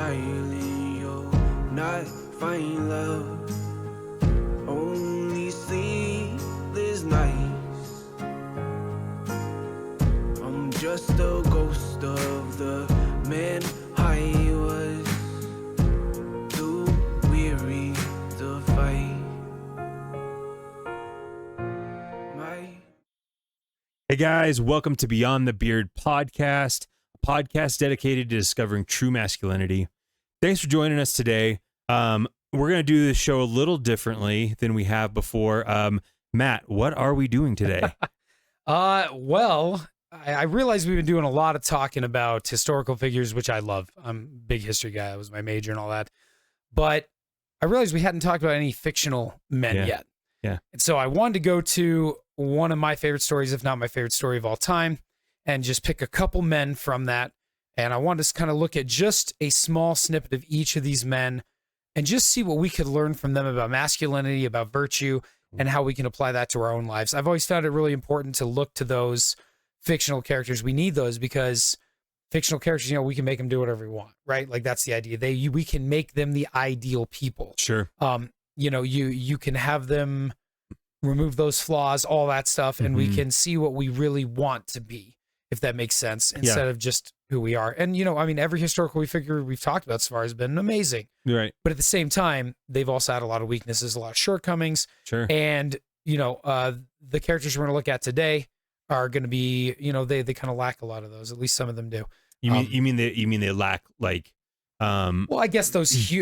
silent, you'll not find love. Only sleepless nights. I'm just a ghost of the man I was, too weary to fight. Hey guys, welcome to Beyond the Beard podcast, a podcast dedicated to discovering true masculinity. Thanks for joining us today. We're going to do this show a little differently than we have before. Matt, what are we doing today? Well, I realize we've been doing a lot of talking about historical figures, which I love. I'm a big history guy. That was my major and all that. But I realized we hadn't talked about any fictional men yet. Yeah. And so I wanted to go to one of my favorite stories, if not my favorite story of all time, and just pick a couple men from that. And I wanted to kind of look at just a small snippet of each of these men and just see what we could learn from them about masculinity, about virtue, and how we can apply that to our own lives. I've always found it really important to look to those fictional characters. We need those because fictional characters, you know, we can make them do whatever we want, right? Like that's the idea. We can make them the ideal people. Sure. You know, you can have them remove those flaws, all that stuff, and we can see what we really want to be, if that makes sense, instead of just who we are. And, you know, I mean, every historical figure we've talked about so far has been amazing. Right. But at the same time, they've also had a lot of weaknesses, a lot of shortcomings. Sure. And, you know, the characters we're going to look at today are going to be, you know, they kind of lack a lot of those. At least some of them do. You mean they lack like well, I guess those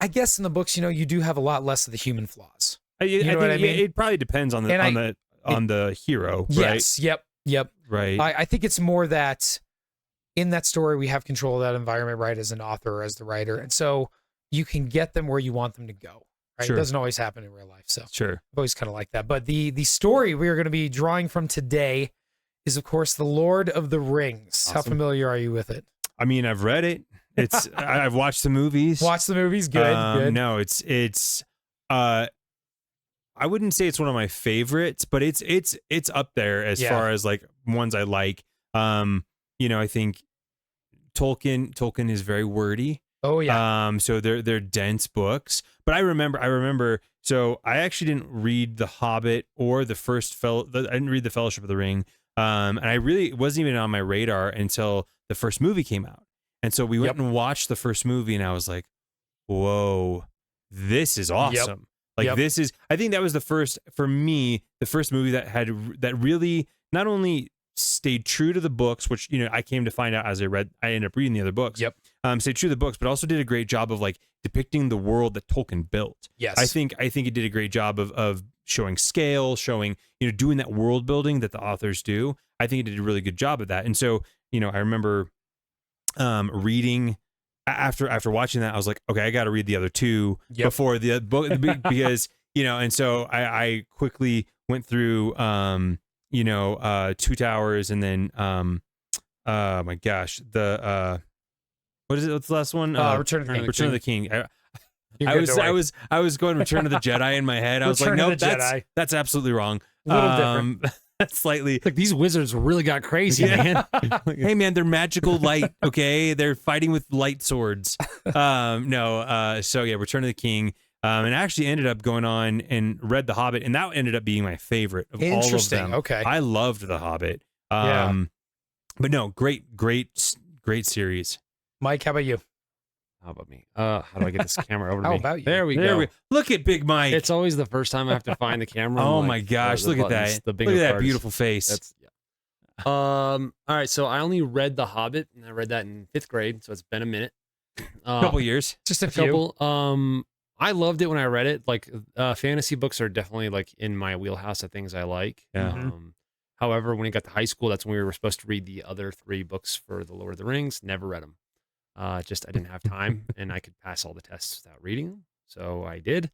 I guess in the books, you know, you do have a lot less of the human flaws. You know what I mean? It probably depends on the hero, right? Yes. Yep. Right. I think it's more that in that story we have control of that environment, right, as an author or as the writer, and so you can get them where you want them to go. Right. Sure. It doesn't always happen in real life. So sure. I've always kind of like that. But the story we are going to be drawing from today is, of course, The Lord of the Rings. Awesome. How familiar are you with it? I mean, I've read it. It's I've watched the movies. Watch the movies. Good. No, it's I wouldn't say it's one of my favorites, but it's up there as far as like ones I like. You know, I think Tolkien is very wordy. Oh yeah. So they're dense books. But I remember. So I actually didn't read The Hobbit or I didn't read The Fellowship of the Ring. And it wasn't even on my radar until the first movie came out. And so we went and watched the first movie, and I was like, "Whoa, this is awesome!" This is. I think that was the first movie that really not only stayed true to the books, which, you know, I came to find out as I ended up reading the other books. Stayed true to the books, but also did a great job of like depicting the world that Tolkien built. Yes, I think it did a great job of showing scale, showing, you know, doing that world building that the authors do. I think it did a really good job of that. And so, you know, I remember reading after watching that, I was like, okay, I got to read the other two before the book because, you know, and so I quickly went through, you know, Two Towers, and then, oh my gosh, what's the last one? Return of the King. I was going Return of the Jedi in my head. I was like, nope, that's absolutely wrong. A little different. Slightly. Like, these wizards really got crazy, man. Hey man, they're magical light, okay? They're fighting with light swords. So yeah, Return of the King. And I actually ended up going on and read The Hobbit, and that ended up being my favorite of all of them. Okay. I loved The Hobbit. Yeah. But no, great series. Mike, how about you? How about me? How do I get this camera over to How me? about you? There we go. Look at Big Mike. It's always the first time I have to find the camera. Oh my gosh, look at that. Look at that beautiful face. All right, so I only read The Hobbit, and I read that in 5th grade, so it's been a minute. A couple years. Just a few. Couple. I loved it when I read it. Like, fantasy books are definitely like in my wheelhouse of things I like. Yeah. However, when we got to high school, that's when we were supposed to read the other 3 books for The Lord of the Rings. Never read them. I didn't have time, and I could pass all the tests without reading them, so I did.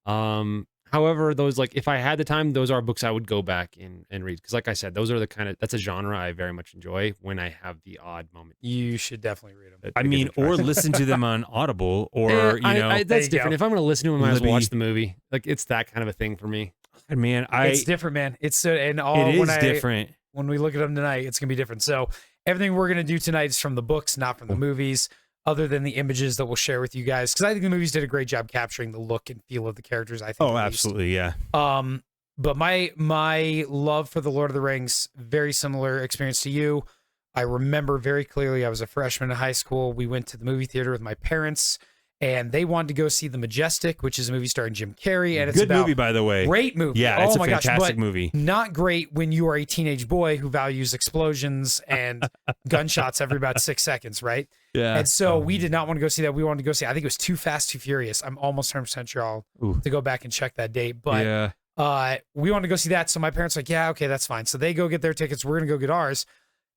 However, those, like, if I had the time, those are books I would go back and read, because like I said, those are that's a genre I very much enjoy when I have the odd moment. You should definitely read them. I mean, or listen to them on Audible, or that's different. If I'm going to listen to them, I might as well watch the movie. Like, it's that kind of a thing for me. Man, it's different, man. It's different. When we look at them tonight, it's gonna be different. So everything we're gonna do tonight is from the books, not from the movies. other than the images that we'll share with you guys, because I think the movies did a great job capturing the look and feel of the characters. I think. Oh, absolutely, yeah. But my love for the Lord of the Rings, very similar experience to you. I remember very clearly. I was a freshman in high school. We went to the movie theater with my parents, and they wanted to go see The Majestic, which is a movie starring Jim Carrey, and it's Good about movie, by the way. great movie. Yeah, it's oh a my fantastic gosh, but movie. not great when you are a teenage boy who values explosions and gunshots every about 6 seconds, right? Yeah. And so we did not want to go see that. We wanted to go see, I think it was Too Fast, Too Furious. I'm almost 100% sure I'll to go back and check that date. But yeah. we wanted to go see that. So my parents were like, yeah, okay, that's fine. So they go get their tickets. We're going to go get ours.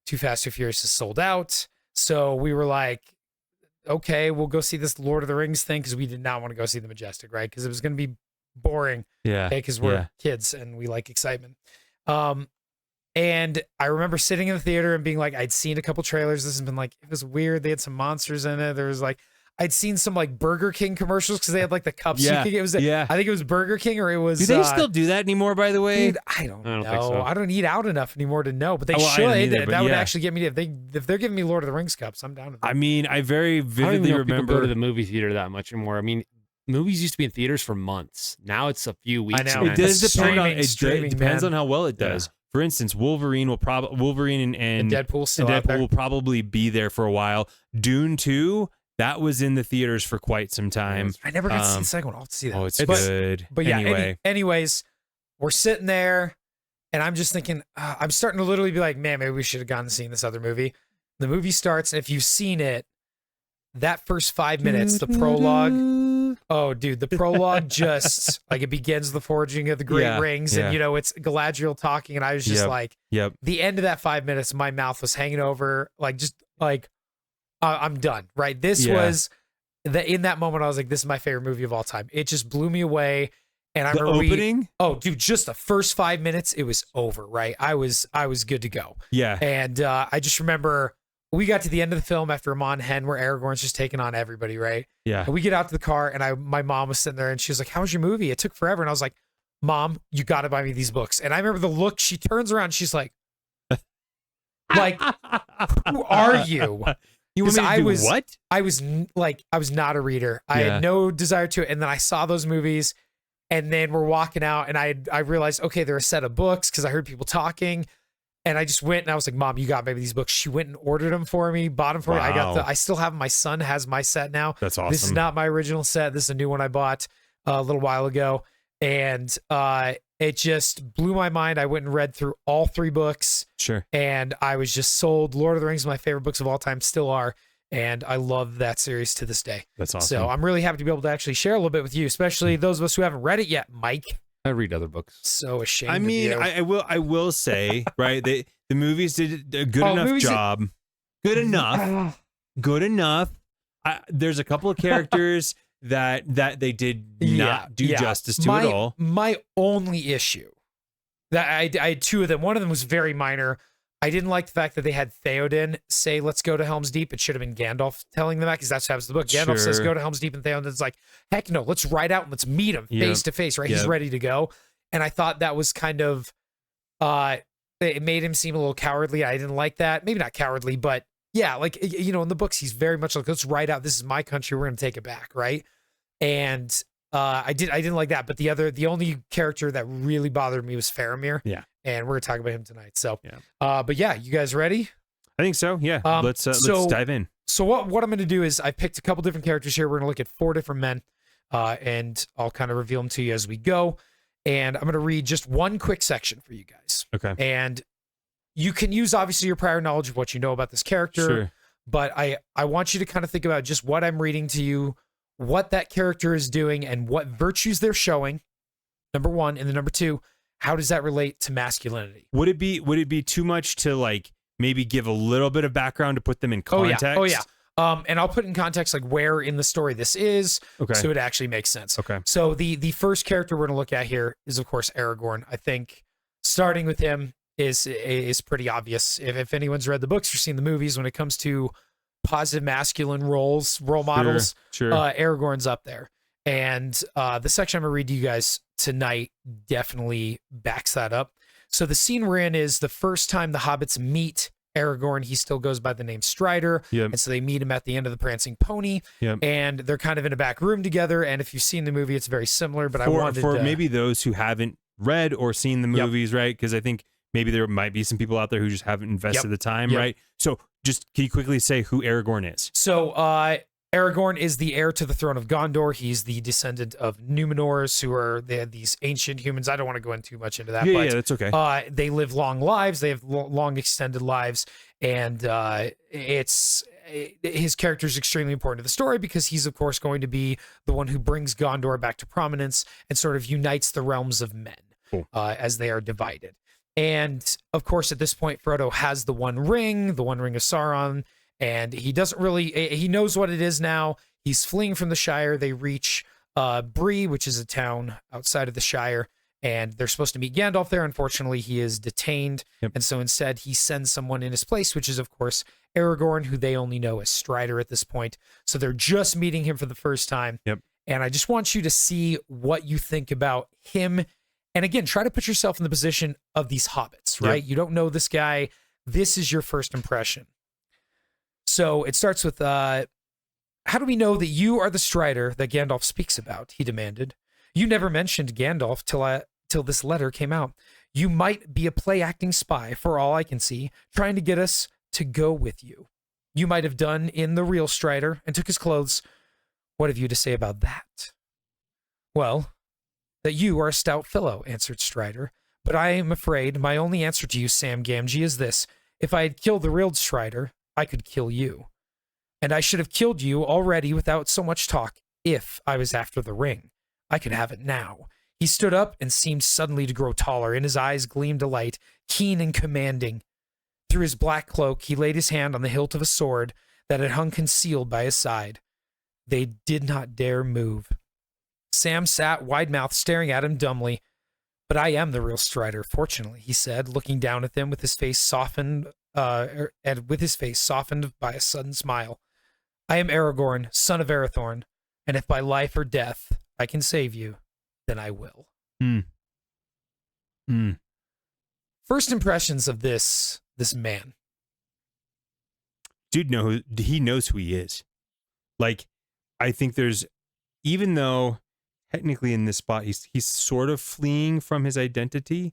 Too Fast, Too Furious is sold out. So we were like, okay, we'll go see this Lord of the Rings thing, because we did not want to go see The Majestic, right? Because it was going to be boring. Yeah. Because we're kids and we like excitement. And I remember sitting in the theater and being like, I'd seen a couple trailers. This has been like, it was weird. They had some monsters in it. There was like, I'd seen some like Burger King commercials because they had like the cups. Yeah. You could get. It was, Yeah. I think it was Burger King, or it was. Do they still do that anymore, by the way? Dude, I don't know. think so. I don't eat out enough anymore to know, but they Well, I should. don't either, but That would yeah. actually get me. If they're giving me Lord of the Rings cups, I'm down with that. I mean, I very I don't even vividly know if people remember. go to the movie theater that much anymore. I mean, movies used to be in theaters for months. Now it's a few weeks. know. and It then does it's depend on streaming, it depends man. on how well it does. For instance, Wolverine and And Deadpool's still and out Deadpool there. will probably be there for a while. Dune 2, that was in the theaters for quite some time. I never got to see the second one. I'll have to see that. Oh, it's But- good. But yeah, anyway, anyways, we're sitting there, and I'm just thinking, I'm starting to literally be like, man, maybe we should have gone and seen this other movie. The movie starts, and if you've seen it, that first 5 minutes, the prologue, oh, dude, the prologue just, like, it begins the forging of the great rings, and, it's Galadriel talking, and I was just like, yep. the end of that 5 minutes, my mouth was hanging over, like, just, like, I'm done, right? This was, in that moment, I was like, this is my favorite movie of all time. It just blew me away. And I The remember opening? oh, dude, just the first 5 minutes, it was over, right? I was good to go. Yeah. And I just remember we got to the end of the film after Amon Hen, where Aragorn's just taking on everybody, right? Yeah. And we get out to the car, and my mom was sitting there, and she was like, "How was your movie? It took forever." And I was like, "Mom, you got to buy me these books." And I remember the look. She turns around, she's like, "Who are you?" You want me to I do was- what? I was not a reader. I Yeah. had no desire to it. And then I saw those movies, and then we're walking out, and I realized, okay, they're a set of books, because I heard people talking, and I just went and I was like, "Mom, you got maybe these books." She went and ordered them for me, bought them for me. Wow. I still have them. My son has my set now. That's awesome. This is not my original set. This is a new one I bought a little while ago, and it just blew my mind. I went and read through all 3 books, Sure. and I was just sold. Lord of the Rings is my favorite books of all time, still are. And I love that series to this day. That's awesome. So I'm really happy to be able to actually share a little bit with you, especially those of us who haven't read it yet. Mike, I read other books. so ashamed. I of mean, you. I will say, right? The movies did a good enough movies did- job. Good enough. Good enough. There's a couple of characters that they did not do justice to at all. My only issue that I had 2 of them. One of them was very minor. I didn't like the fact that they had Theoden say, "Let's go to Helm's Deep." It should have been Gandalf telling them that, because that's what happens in the book. Gandalf says, Sure. "Go to Helm's Deep," and Theoden's like, "Heck no, let's ride out and let's meet him Yep. face to face," right? He's Yep. ready to go. And I thought that was kind of, it made him seem a little cowardly. I didn't like that. Maybe not cowardly, but yeah, like, in the books, he's very much like, "Let's ride out. This is my country. We're going to take it back," right? And I didn't like that. But the only character that really bothered me was Faramir. Yeah. And we're gonna talk about him tonight. So, Yeah. but yeah, you guys ready? I think so. Yeah. Let's so- dive in. So what I'm gonna do is I picked a couple different characters here. We're gonna look at 4 different men, and I'll kind of reveal them to you as we go. And I'm gonna read just one quick section for you guys. Okay. And you can use obviously your prior knowledge of what you know about this character, Sure. but I want you to kind of think about just what I'm reading to you, what that character is doing, and what virtues they're showing. Number 1, and then number 2. How does that relate to masculinity? Would it be too much to like maybe give a little bit of background to put them in context? Oh yeah. And I'll put in context like where in the story this is, Okay. so it actually makes sense. Okay. So the first character we're gonna look at here is of course Aragorn. I think starting with him is pretty obvious. If anyone's read the books or seen the movies, when it comes to positive masculine role models, Sure. Aragorn's up there. And the section I'm gonna read to you guys tonight definitely backs that up. So the scene we're in is the first time the hobbits meet Aragorn, he still goes by the name Strider. Yep. And so they meet him at the end of the Prancing Pony. Yep. And they're kind of in a back room together. And if you've seen the movie, it's very similar. But I wanted for to, maybe those who haven't read or seen the movies, right? Because I think maybe there might be some people out there who just haven't invested the time, right? So just can you quickly say who Aragorn is? So Aragorn is the heir to the throne of Gondor. He's the descendant of Numenors, who are these ancient humans. I don't want to go into too much into that. Yeah, but, that's okay. They live long lives. They have long extended lives, and his character is extremely important to the story because he's, of course, going to be the one who brings Gondor back to prominence and sort of unites the realms of men as they are divided. And of course, at this point, Frodo has the One Ring of Sauron. And he doesn't really, he knows what it is now. He's fleeing from the Shire. They reach Bree, which is a town outside of the Shire, and they're supposed to meet Gandalf there. Unfortunately, he is detained. And so instead, he sends someone in his place, which is, of course, Aragorn, who they only know as Strider at this point. So they're just meeting him for the first time. And I just want you to see what you think about him. And again, try to put yourself in the position of these hobbits, right? You don't know this guy. This is your first impression. So it starts with, how do we know that you are the Strider that Gandalf speaks about? He demanded. You never mentioned Gandalf till this letter came out. You might be a play-acting spy, for all I can see, trying to get us to go with you. You might have done in the real Strider and took his clothes. What have you to say about that? Well, that you are a stout fellow, answered Strider. But I am afraid my only answer to you, Sam Gamgee, is this. If I had killed the real Strider, I could kill you. And I should have killed you already without so much talk if I was after the ring. I could have it now. He stood up and seemed suddenly to grow taller. In his eyes gleamed a light, keen and commanding. Through his black cloak, he laid his hand on the hilt of a sword that had hung concealed by his side. They did not dare move. Sam sat wide-mouthed, staring at him dumbly. But I am the real Strider, fortunately, he said, looking down at them with his face softened by a sudden smile. I am Aragorn, son of Arathorn, and if by life or death I can save you, then I will. First impressions of this man. Dude, he knows who he is. Like, I think even though technically in this spot he's sort of fleeing from his identity,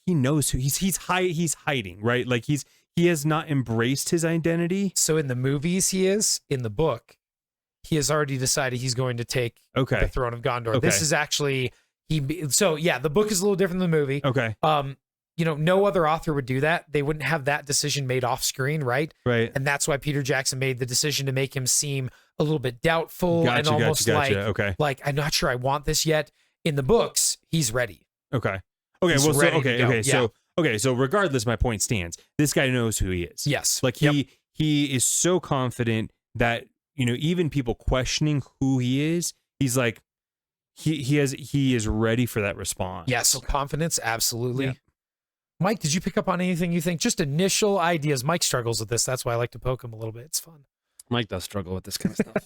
he knows who he's hiding, right? Like he has not embraced his identity. So in the movies he is, in the book, he has already decided he's going to take the throne of Gondor. This is actually the book is a little different than the movie. No other author would do that. They wouldn't have that decision made off screen, right? Right. And that's why Peter Jackson made the decision to make him seem a little bit doubtful and almost like I'm not sure I want this yet. In the books, he's ready. So regardless, my point stands. This guy knows who he is. Yes. Like he is so confident that, even people questioning who he is, he's like, he is ready for that response. Yeah. So confidence. Absolutely. Yeah. Mike, did you pick up on anything you think? Just initial ideas. Mike struggles with this. That's why I like to poke him a little bit. It's fun. Mike does struggle with this kind of stuff.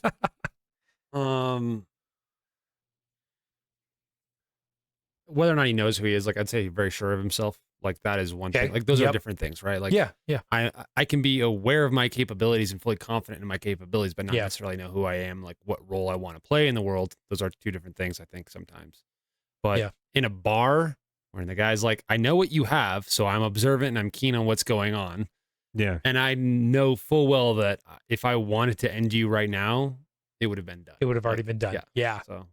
Whether or not he knows who he is, like I'd say, very sure of himself. Like that is one thing. Like those are different things, right? Like I can be aware of my capabilities and fully confident in my capabilities, but not necessarily know who I am, like what role I want to play in the world. Those are two different things, I think, sometimes. But in a bar, where the guy's like, I know what you have, so I'm observant and I'm keen on what's going on. Yeah. And I know full well that if I wanted to end you right now, it would have been done. It would have already been done. Yeah. So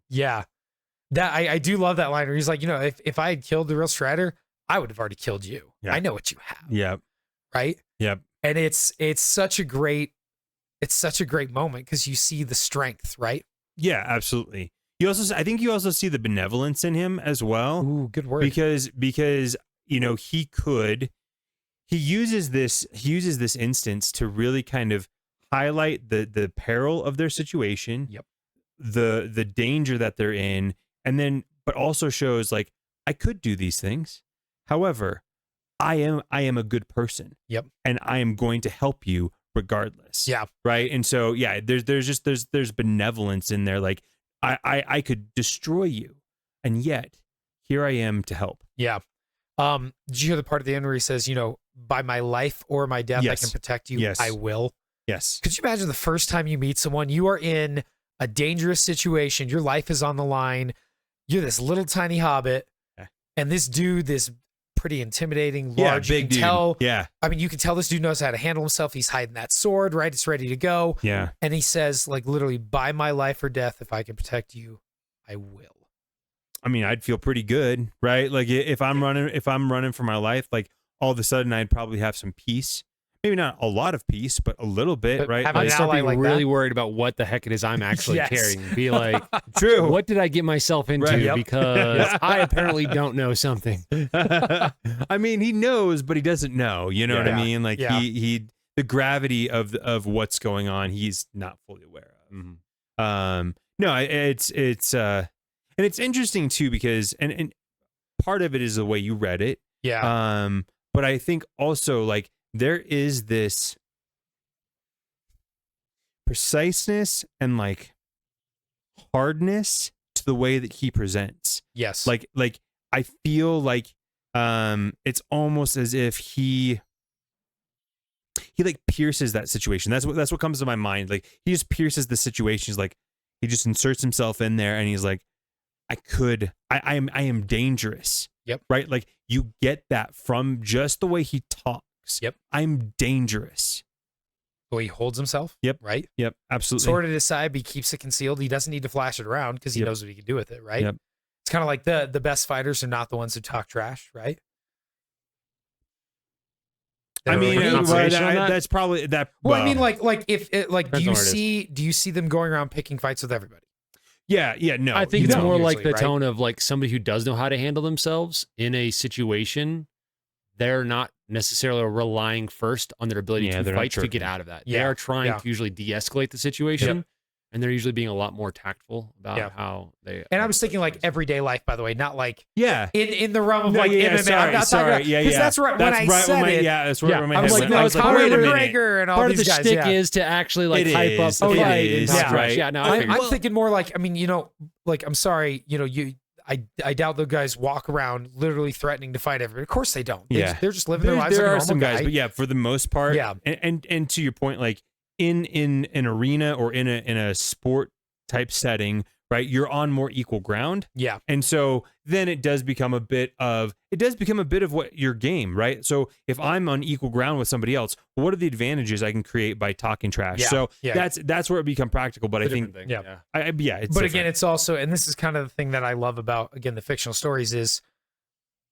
that I do love that line where he's like, if I had killed the real Strider, I would have already killed you. Yeah. I know what you have. Yep. Right? Yep. And it's such a great moment because you see the strength, right? Yeah, absolutely. I think you also see the benevolence in him as well. Ooh, good word. Because he uses this instance to really kind of highlight the peril of their situation. Yep. The danger that they're in, and then but also shows like I could do these things. However, I am a good person. Yep. And I am going to help you regardless. Yeah. Right. And so there's benevolence in there. Like I could destroy you, and yet here I am to help. Yeah. Did you hear the part at the end where he says, by my life or my death, Yes. I can protect you, Yes. I will. Yes. Could you imagine the first time you meet someone, you are in a dangerous situation, your life is on the line, you're this little tiny hobbit, and this dude, this pretty intimidating, large, big you can dude. tell. Yeah. I mean, you can tell this dude knows how to handle himself. He's hiding that sword, right? It's ready to go. Yeah. And he says, like, literally, by my life or death, if I can protect you, I will. I mean, I'd feel pretty good, right? Like if I'm running for my life, like all of a sudden I'd probably have some peace. Maybe not a lot of peace, but a little bit, But right? having I'd an start ally being like really that? worried about what the heck it is I'm actually Yes. carrying. Be like, True. what did I get myself into? Right. Yep. Because I apparently don't know something. I mean, he knows, but he doesn't know. You know what I Yeah. mean? Like Yeah. he the gravity of what's going on, he's not fully aware of. Mhm. No, it's and it's interesting too because and part of it is the way you read it. Yeah. But I think also like there is this preciseness and like hardness to the way that he presents. Yes. Like I feel like it's almost as if he like pierces that situation. That's what comes to my mind. Like he just pierces the situation. He's like he just inserts himself in there and he's like, I am dangerous. Yep. Right? Like you get that from just the way he talks. Yep. I'm dangerous. the way he holds himself. Yep. Right. Yep. Absolutely. Sword at his side, but he keeps it concealed. He doesn't need to flash it around because he Yep. knows what he can do with it. Right. Yep. It's kind of like the best fighters are not the ones who talk trash. Right. I mean, Any conversation on that? that's probably that. Well, I mean, like if do Depends you on where it is. do you see them going around picking fights with everybody? yeah. No. I think you it's don't more like usually, the right? tone of like somebody who does know how to handle themselves in a situation. They're not necessarily relying first on their ability Yeah, to they're not fight to jerking. get out of that. They Yeah, are trying yeah. to usually de-escalate the situation, and they're usually being a lot more tactful about Yeah. how they. And I was thinking like everyday life, by the way, not like Yeah. in the realm of No, like yeah, MMA. I'm not talking about, yeah, 'cause yeah. that's right when I said it. Yeah, that's right. Yeah, When my I was head like, went. no, I it's was like, Conor wait a minute. McGregor and all part of these the guys. shtick yeah. is to actually like It hype is. up the It fight is, and yeah. talk trash. right. Yeah, no, I I'm figured. thinking more like, I mean, like I'm sorry, I doubt the guys walk around literally threatening to fight everybody. Of course they don't. They're just living their lives There like a are normal some guys, guy. but yeah, for the most part, Yeah. And to your point, like in an arena or in a sport type setting, right? You're on more equal ground. Yeah. And so then it does become a bit of what your game, right? So if I'm on equal ground with somebody else, what are the advantages I can create by talking trash? Yeah, So yeah. that's where it become practical. But I It's a think, different thing. yeah. it's But different. again, it's also, and this is kind of the thing that I love about, again, the fictional stories is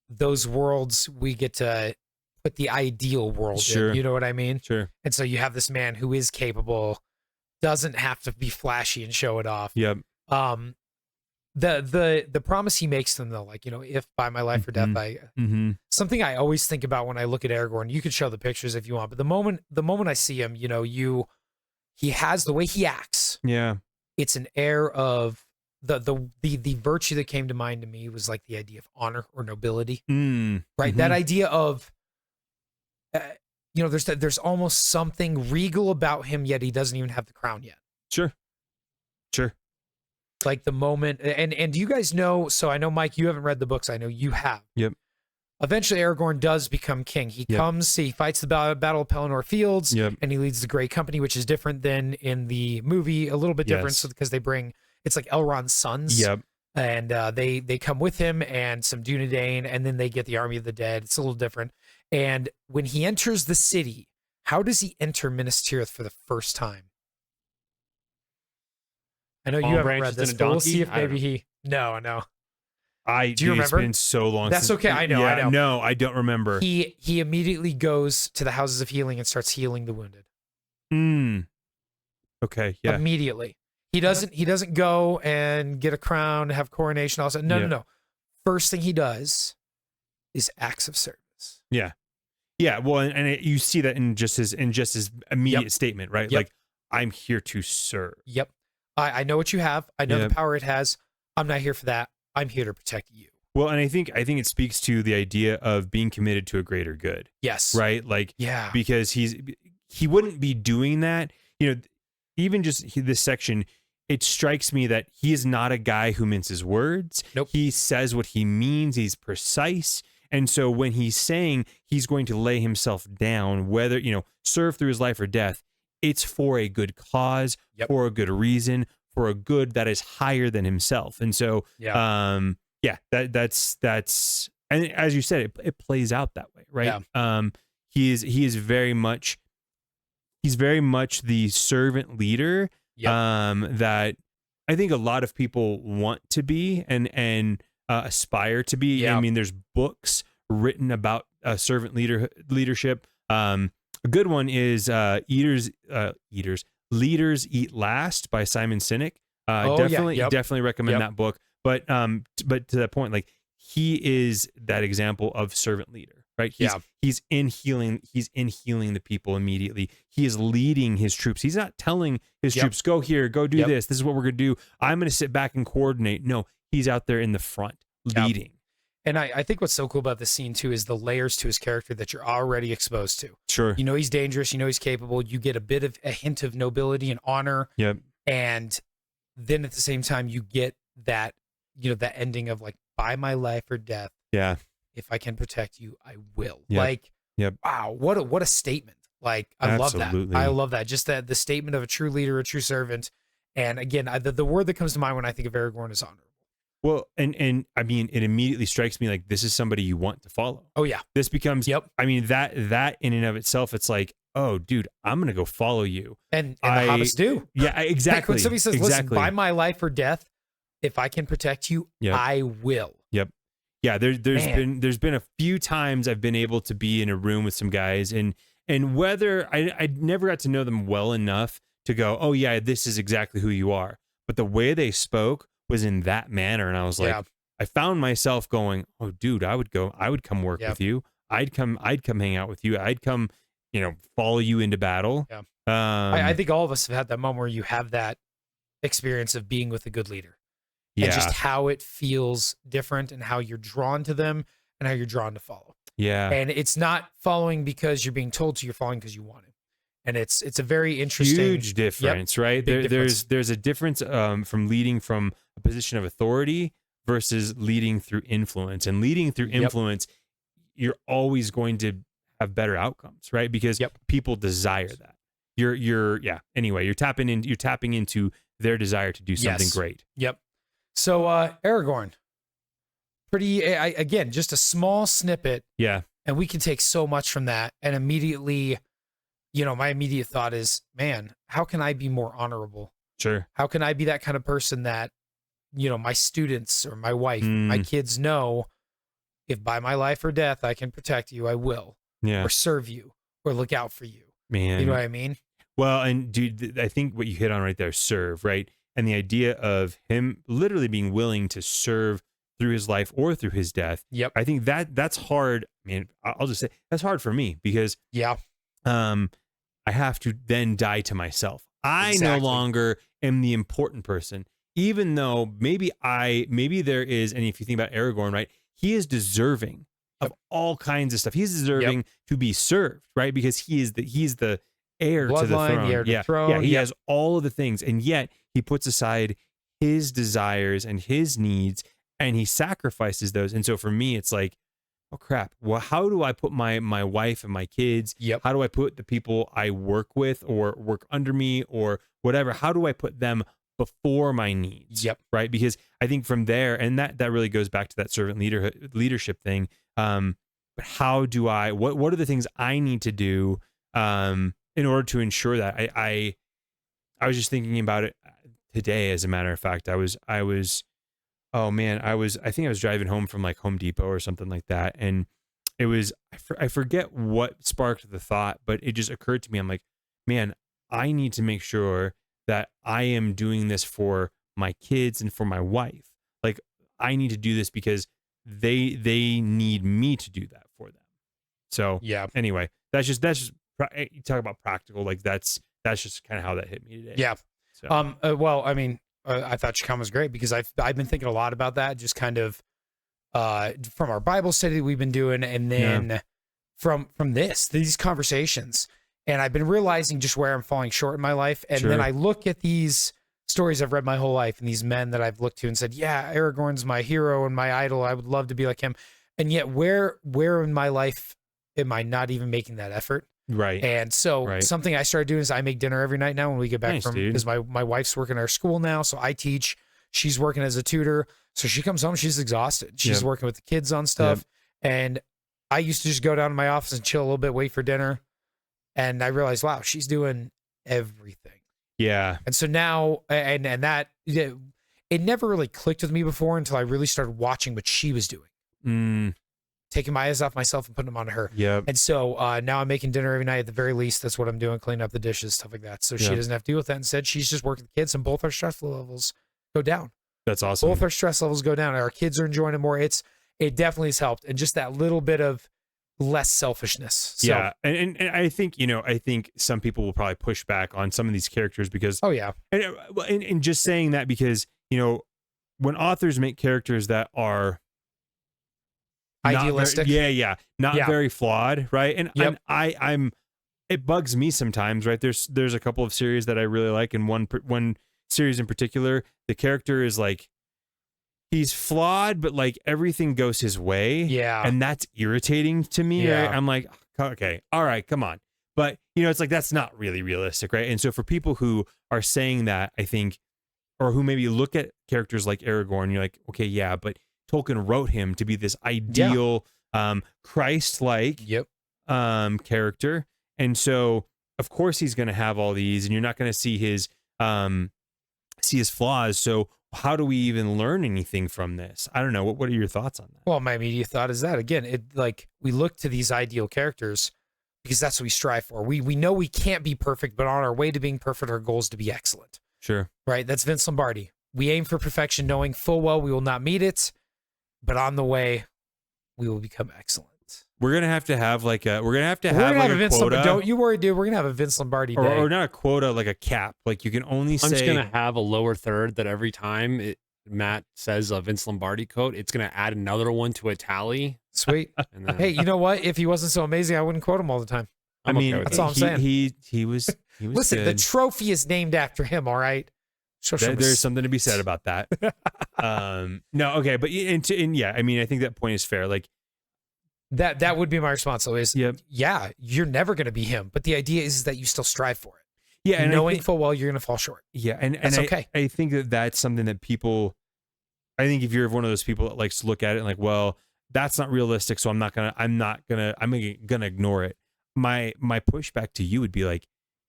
those worlds we get to put the ideal world Sure. in. You know what I mean? Sure. And so you have this man who is capable, doesn't have to be flashy and show it off. Yep. The promise he makes them though, like, if by my life or death, Mm-hmm. something I always think about when I look at Aragorn, you could show the pictures if you want, but the moment I see him, he has the way he acts. Yeah. It's an air of the virtue that came to mind to me was like the idea of honor or nobility, Mm. right? Mhm. That idea of, there's almost something regal about him, yet he doesn't even have the crown yet. Sure. Like the moment, and do you guys know? So I know, Mike, you haven't read the books. I know you have. Yep. Eventually, Aragorn does become king. He Yep. comes, he fights the Battle of Pelennor Fields, Yep. and he leads the Grey Company, which is different than in the movie. A little bit different, Yes. so because it's like Elrond's sons. Yep. And they come with him and some Dunedain, and then they get the army of the dead. It's a little different. And when he enters the city, how does he enter Minas Tirith for the first time? I know you Palm haven't read branches this, and a but we'll donkey? see if I don't maybe know. he. No. Do you remember? It's been so long. That's since, okay, I know, I know. No, I don't remember. He immediately goes to the houses of healing and starts healing the wounded. Okay. Yeah. Immediately. He doesn't go and get a crown, have coronation, all that. No. First thing he does is acts of service. Yeah. Well, you see that in just his immediate statement, right? Yep. Like, I'm here to serve. Yep. I know what you have. I know Yep. the power it has. I'm not here for that. I'm here to protect you. Well, and I think it speaks to the idea of being committed to a greater good, Yes. right? Like, Yeah. because he wouldn't be doing that. Even just this section, it strikes me that he is not a guy who minces words. Nope. He says what he means. He's precise. And so when he's saying he's going to lay himself down, whether, serve through his life or death, it's for a good cause, Yep. for a good reason, for a good that is higher than himself. And so, that's, and as you said, it plays out that way, right? Yeah. He is very much the servant leader, Yep. that I think a lot of people want to be and aspire to be. Yeah. I mean, there's books written about servant leadership. A good one is Leaders Eat Last by Simon Sinek. Definitely recommend that book. But to that point, like, he is that example of servant leader, right? He's in healing the people immediately. He is leading his troops. He's not telling his troops, go here, go do this. This is what we're going to do. I'm going to sit back and coordinate. No, he's out there in the front leading. And I think what's so cool about this scene too is the layers to his character that you're already exposed to. Sure. He's dangerous. He's capable. You get a hint of nobility and honor. Yep. And then at the same time, you get that, that ending of like, by my life or death. Yeah. If I can protect you, I will. Yep. Like, yep. Wow, what a statement. Like, I love that. I love that. Just that the statement of a true leader, a true servant. And again, the word that comes to mind when I think of Aragorn is honorable. Well, and I mean, it immediately strikes me like this is somebody you want to follow. Oh yeah. This becomes, I mean, that in and of itself, it's like, oh dude, I'm going to go follow you. And the hobbits do. Yeah, exactly. Like when somebody says, listen, by my life or death, if I can protect you, I will. Yep. Yeah, there's been a few times I've been able to be in a room with some guys and whether I never got to know them well enough to go, oh yeah, this is exactly who you are. But the way they spoke was in that manner. And I was like, I found myself going, oh dude, I would come work with you. I'd come hang out with you. I'd come, follow you into battle. Yeah. I think all of us have had that moment where you have that experience of being with a good leader. And just how it feels different and how you're drawn to them and how you're drawn to follow. Yeah. And it's not following because you're being told to, you're following because you want to. And it's a very interesting huge difference, right? There's a difference from leading from a position of authority versus leading through influence. And leading through influence, you're always going to have better outcomes, right? Because people desire that. Anyway, you're tapping into their desire to do something great. Yep. So Aragorn, again, just a small snippet. Yeah. And we can take so much from that. And immediately, my immediate thought is, man, how can I be more honorable? Sure. How can I be that kind of person that, my students or my wife, my kids know, if by my life or death I can protect you, I will. Yeah. Or serve you or look out for you. Man. You know what I mean? Well, and dude, I think what you hit on right there, serve, right? And the idea of him literally being willing to serve through his life or through his death. Yep. I think that's hard. I mean, I'll just say that's hard for me because I have to then die to myself. I no longer am the important person, even though maybe there is, and if you think about Aragorn, right, he is deserving of all kinds of stuff. He's deserving to be served, right? Because he's the heir to the throne. The heir to the throne. Yeah, he has all of the things, and yet he puts aside his desires and his needs, and he sacrifices those. And so for me, it's like, oh crap. Well, how do I put my wife and my kids? Yep. How do I put the people I work with or work under me or whatever? How do I put them before my needs? Yep. Right. Because I think from there, and that really goes back to that servant leadership thing. But how do what are the things I need to do in order to ensure that I was just thinking about it today. As a matter of fact, I think I was driving home from like Home Depot or something like that. And it was, I forget what sparked the thought, but it just occurred to me. I'm like, man, I need to make sure that I am doing this for my kids and for my wife. Like I need to do this because they need me to do that for them. So anyway, that's just you talk about practical. Like that's just kind of how that hit me today. Yeah. So. Well, I mean, I thought your comment was great because I've been thinking a lot about that, just kind of from our Bible study that we've been doing, and then from these conversations, and I've been realizing just where I'm falling short in my life, and then I look at these stories I've read my whole life, and these men that I've looked to and said, yeah, Aragorn's my hero and my idol. I would love to be like him, And yet where in my life am I not even making that effort? Right. And so Right. something I started doing is I make dinner every night now when we get back Nice, from, dude. because my wife's working at our school now. So I teach, she's working as a tutor. So she comes home, she's exhausted. She's Yep. working with the kids on stuff. And I used to just go down to my office and chill a little bit, wait for dinner. And I realized, wow, she's doing everything. Yeah. And so now, and that, it never really clicked with me before until I really started watching what she was doing, taking my eyes off myself and putting them onto her. Yep. And so now I'm making dinner every night at the very least. That's what I'm doing, cleaning up the dishes, stuff like that. So she Yep. doesn't have to deal with that. Instead, she's just working with the kids, and both our stress levels go down. That's awesome. Both our stress levels go down. Our kids are enjoying it more. It definitely has helped. And just that little bit of less selfishness. So, yeah. And I think, I think some people will probably push back on some of these characters because, oh, yeah. and just saying that because, when authors make characters that are Idealistic. not very flawed, right? And, Yep. and I'm it bugs me sometimes, right? There's a couple of series that I really like, and one series in particular, the character is like he's flawed, but like everything goes his way. Yeah. And that's irritating to me. Yeah. Right? I'm like, okay, all right, come on. But it's like that's not really realistic, right? And so for people who are saying that, I think, or who maybe look at characters like Aragorn, you're like, okay, yeah, but Tolkien wrote him to be this ideal, Christ-like Yep. character. And so of course he's going to have all these, and you're not going to see his flaws. So how do we even learn anything from this? I don't know. What are your thoughts on that? Well, my immediate thought is that, again, we look to these ideal characters because that's what we strive for. We know we can't be perfect, but on our way to being perfect, our goal is to be excellent. Sure. Right? That's Vince Lombardi. We aim for perfection, knowing full well we will not meet it, but on the way, we will become excellent. We're gonna have to have like a a Vince quota, Don't you worry, dude. We're gonna have a Vince Lombardi day. or not a quota, like a cap. Like you can only I'm say. just gonna have a lower third that every time Matt says a Vince Lombardi quote, it's gonna add another one to a tally. Sweet. And then Hey, you know what? If he wasn't so amazing, I wouldn't quote him all the time. I I'm mean, okay with That's that. all I'm saying. He was Listen, good. the trophy is named after him. All right. So There's something to be said about that. No, okay, but yeah, I mean, I think that point is fair. Like that would be my response. Though is Yep. yeah, you're never gonna be him, but the idea is that you still strive for it. yeah, and Knowing full well you're gonna fall short. and That's I, okay. I think that's something that people. I think if you're one of those people that likes to look at it and like, well, that's not realistic, so I'm gonna ignore it. My pushback to you would be like,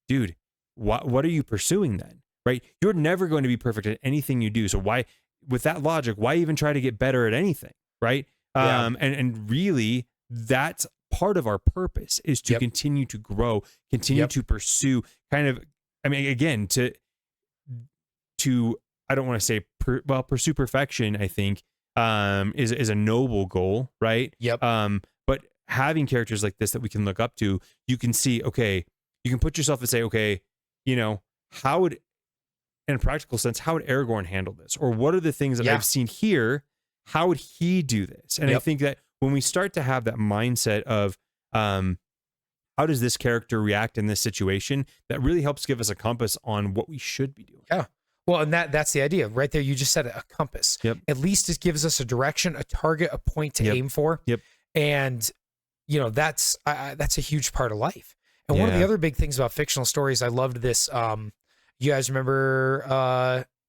dude, what are you pursuing then? Right? You're never going to be perfect at anything you do. So why, with that logic, why even try to get better at anything? Right? Yeah. And really, that's part of our purpose is to Yep. continue to grow, continue Yep. to pursue kind of, I mean, again, to I don't want to say pursue perfection, I think, is a noble goal, right? Yep. But having characters like this that we can look up to, you can see, okay, you can put yourself and say, okay, how would, in a practical sense, how would Aragorn handle this? Or what are the things that Yeah. I've seen here? How would he do this? And I Yep. think that when we start to have that mindset of, how does this character react in this situation? That really helps give us a compass on what we should be doing. Yeah. Well, and that's the idea right there. You just said it, a compass. Yep. At least it gives us a direction, a target, a point to Yep. aim for. Yep. And that's a huge part of life. And one of the Yeah. other big things about fictional stories, I loved this. You guys remember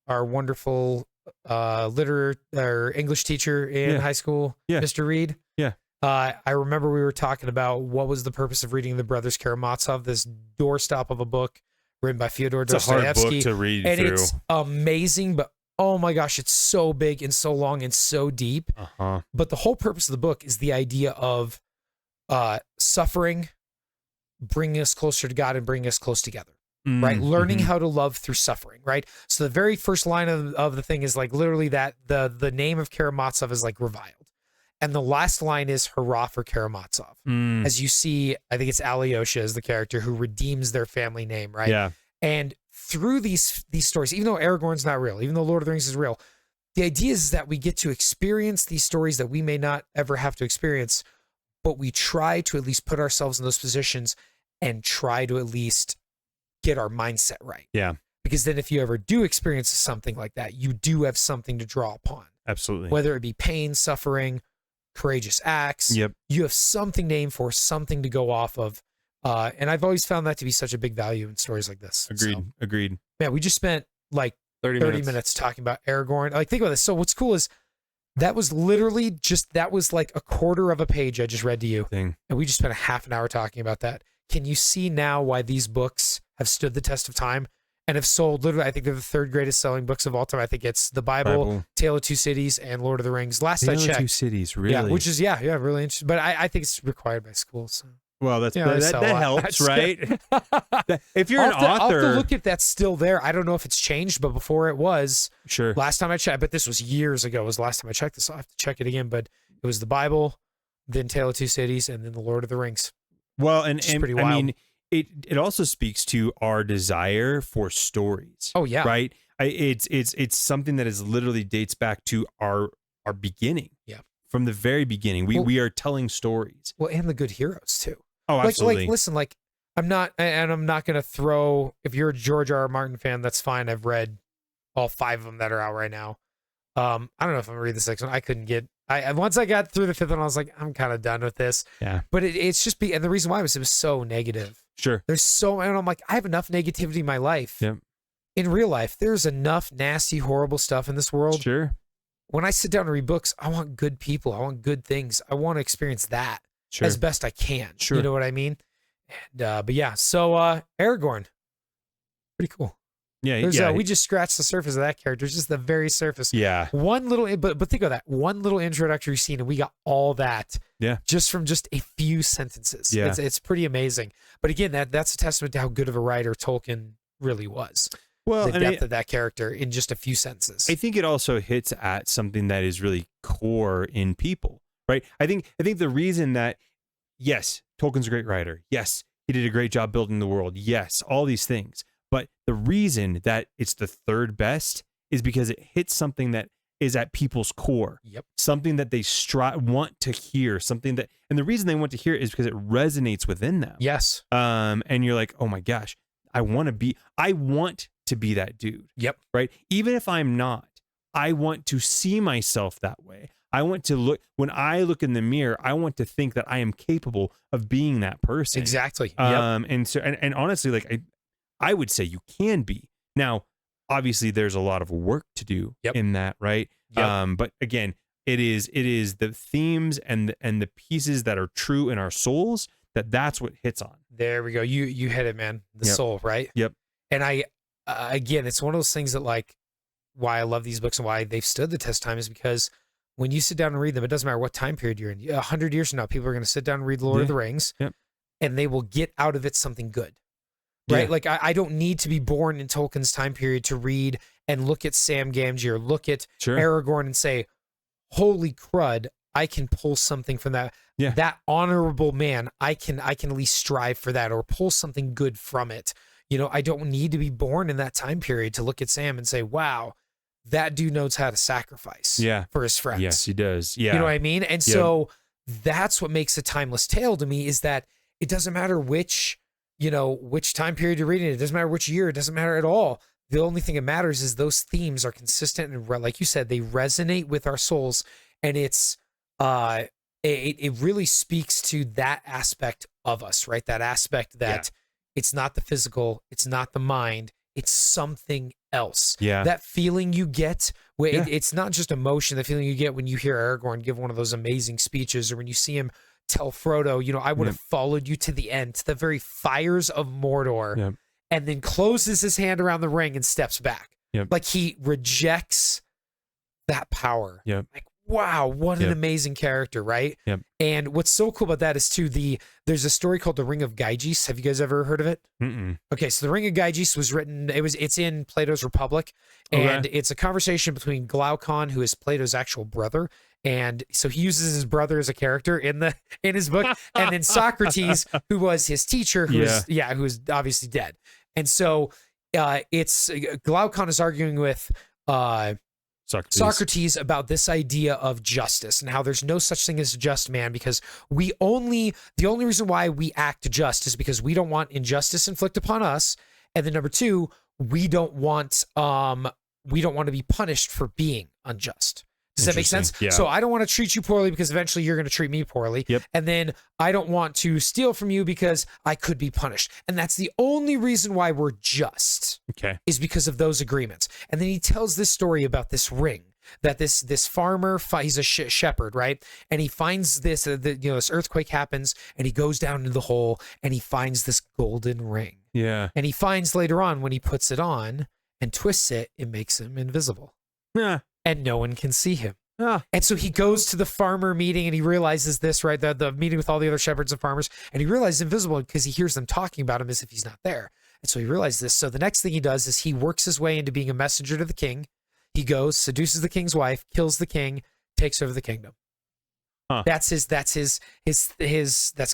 our wonderful or English teacher in Yeah. high school, Yeah. Mr. Reed? Yeah. I remember we were talking about what was the purpose of reading the Brothers Karamazov, this doorstop of a book written by Fyodor It's a hard book Dostoevsky. to read And through. it's amazing, but oh my gosh, it's so big and so long and so deep. Uh-huh. But the whole purpose of the book is the idea of suffering, bringing us closer to God and bringing us close together. Right? Learning Mhm. how to love through suffering, right? So the very first line of the thing is like literally that the name of Karamazov is like reviled. And the last line is hurrah for Karamazov. Mm. As you see, I think it's Alyosha is the character who redeems their family name, right? Yeah. And through these stories, even though Aragorn's not real, even though Lord of the Rings is real, the idea is that we get to experience these stories that we may not ever have to experience, but we try to at least put ourselves in those positions and try to at least get our mindset right. Yeah. Because then if you ever do experience something like that, you do have something to draw upon, Absolutely. whether it be pain, suffering, courageous acts. Yep. You have something to aim for, something to go off of. And I've always found that to be such a big value in stories like this. Agreed. So, Agreed. man, we just spent like 30 minutes talking about Aragorn. Like, think about this. So what's cool is that was literally that was like a quarter of a page I just read to you. Thing. And we just spent a half an hour talking about that. Can you see now why these books have stood the test of time and have sold literally, I think they're the third greatest selling books of all time. I think it's the Bible, Tale of Two Cities, and Lord of the Rings. Last I Tale of checked. Two Cities, really? Yeah, which is, really interesting. But I think it's required by schools. So. Well, Yeah, they that sell a lot. helps, That's right? If you're I'll an have to author, look if that's still there. I don't know if it's changed, but before it was, sure. last time I checked, but this was years ago, was the last time I checked this. I'll have to check it again, but it was the Bible, then Tale of Two Cities, and then the Lord of the Rings. Well, and pretty I wild. mean, it also speaks to our desire for stories. Oh, yeah. Right. It's something that is literally dates back to our beginning. Yeah. From the very beginning, we are telling stories. Well, and the good heroes, too. Oh, absolutely. Like, listen, like, I'm not going to throw, if you're a George R. R. Martin fan, that's fine. I've read all 5 of them that are out right now. I don't know if I'm going to read the 6th one. I couldn't get, once I got through the 5th one, I was like, I'm kind of done with this. Yeah. But it's just, and the reason why was it was so negative. Sure. And I'm like, I have enough negativity in my life. Yep. In real life, there's enough nasty, horrible stuff in this world. Sure. When I sit down to read books, I want good people. I want good things. I want to experience that Sure. as best I can. Sure. You know what I mean? And, but yeah, so Aragorn, pretty cool. Yeah. There's, yeah. we just scratched the surface of that character, just the very surface. Yeah. One little, but think of that, one little introductory scene, and we got all that. Yeah. Just from just a few sentences. Yeah. It's pretty amazing. But again, that's a testament to how good of a writer Tolkien really was. Well, The depth of that character in just a few sentences. I think it also hits at something that is really core in people, right? I think the reason that, yes, Tolkien's a great writer. Yes, he did a great job building the world. Yes, all these things. But the reason that it's the third best is because it hits something that is at people's core. Yep. Something that they want to hear, and the reason they want to hear it is because it resonates within them. Yes. And you're like, oh my gosh, I want to be that dude. Yep. Right. Even if I'm not, I want to see myself that way. I want to when I look in the mirror, I want to think that I am capable of being that person. Exactly. Yep. And honestly, like I would say you can be. Now, obviously there's a lot of work to do in that, right? Yep. But again, it is the themes and the pieces that are true in our souls that's what hits on. There we go. You hit it, man. The soul, right? Yep. And again, it's one of those things that, like, why I love these books and why they've stood the test of time is because when you sit down and read them, it doesn't matter what time period you're in. 100 years from now, people are going to sit down and read Lord of the Rings, and they will get out of it something good. Right? Yeah. Like, I don't need to be born in Tolkien's time period to read and look at Sam Gamgee or look at Aragorn and say, holy crud, I can pull something from that. Yeah. That honorable man, I can at least strive for that or pull something good from it. You know, I don't need to be born in that time period to look at Sam and say, wow, that dude knows how to sacrifice for his friends. Yes, he does. Yeah. You know what I mean? And so that's what makes a timeless tale to me is that it doesn't matter which time period you're reading it. It doesn't matter which year. It doesn't matter at all. The only thing that matters is those themes are consistent and, like you said, they resonate with our souls. And it's, it really speaks to that aspect of us, right? That aspect that it's not the physical, it's not the mind, it's something else. Yeah. That feeling you get, it's not just emotion, the feeling you get when you hear Aragorn give one of those amazing speeches or when you see him tell Frodo, I would have followed you to the end, to the very fires of Mordor, and then closes his hand around the ring and steps back. Like he rejects that power. Like, wow, what an amazing character, right? And what's so cool about that is too, there's a story called The Ring of Gyges. Have you guys ever heard of it? Mm-mm. Okay, so The Ring of Gyges was written, it's in Plato's Republic, and it's a conversation between Glaucon, who is Plato's actual brother, and so he uses his brother as a character in his book, and then Socrates, who was his teacher, who was obviously dead. And so it's Glaucon is arguing with Socrates about this idea of justice and how there's no such thing as a just man because the only reason why we act just is because we don't want injustice inflicted upon us, and then number two, we don't want to be punished for being unjust. Does that make sense? Interesting. Yeah. So I don't want to treat you poorly because eventually you're going to treat me poorly. Yep. And then I don't want to steal from you because I could be punished. And that's the only reason why we're just Okay. is because of those agreements. And then he tells this story about this ring that this farmer, he's a shepherd, right? And he finds this, this earthquake happens and he goes down into the hole and he finds this golden ring. Yeah. And he finds later on when he puts it on and twists it, it makes him invisible. Yeah. And no one can see him. Ah. And so he goes to the farmer meeting and he realizes this, right? The meeting with all the other shepherds and farmers. And he realizes invisible because he hears them talking about him as if he's not there. And so he realizes this. So the next thing he does is he works his way into being a messenger to the king. He goes, seduces the king's wife, kills the king, takes over the kingdom. Huh. That's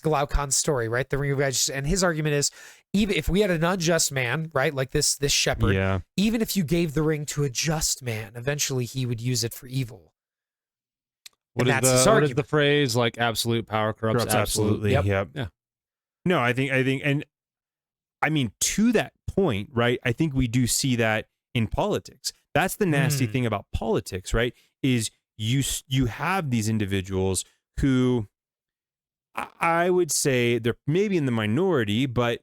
Glaucon's story, right? The Ring of God. And his argument is, even if we had an unjust man, right, like this shepherd, Yeah. even if you gave the ring to a just man, eventually he would use it for evil. What And is that's his the argument. phrase? Like absolute power corrupts Corrupts absolutely. absolutely. Yep. Yep. Yeah. No, I think, and I mean, to that point, right? I think we do see that in politics. That's the nasty thing about politics, right? Is you have these individuals who I would say they're maybe in the minority, but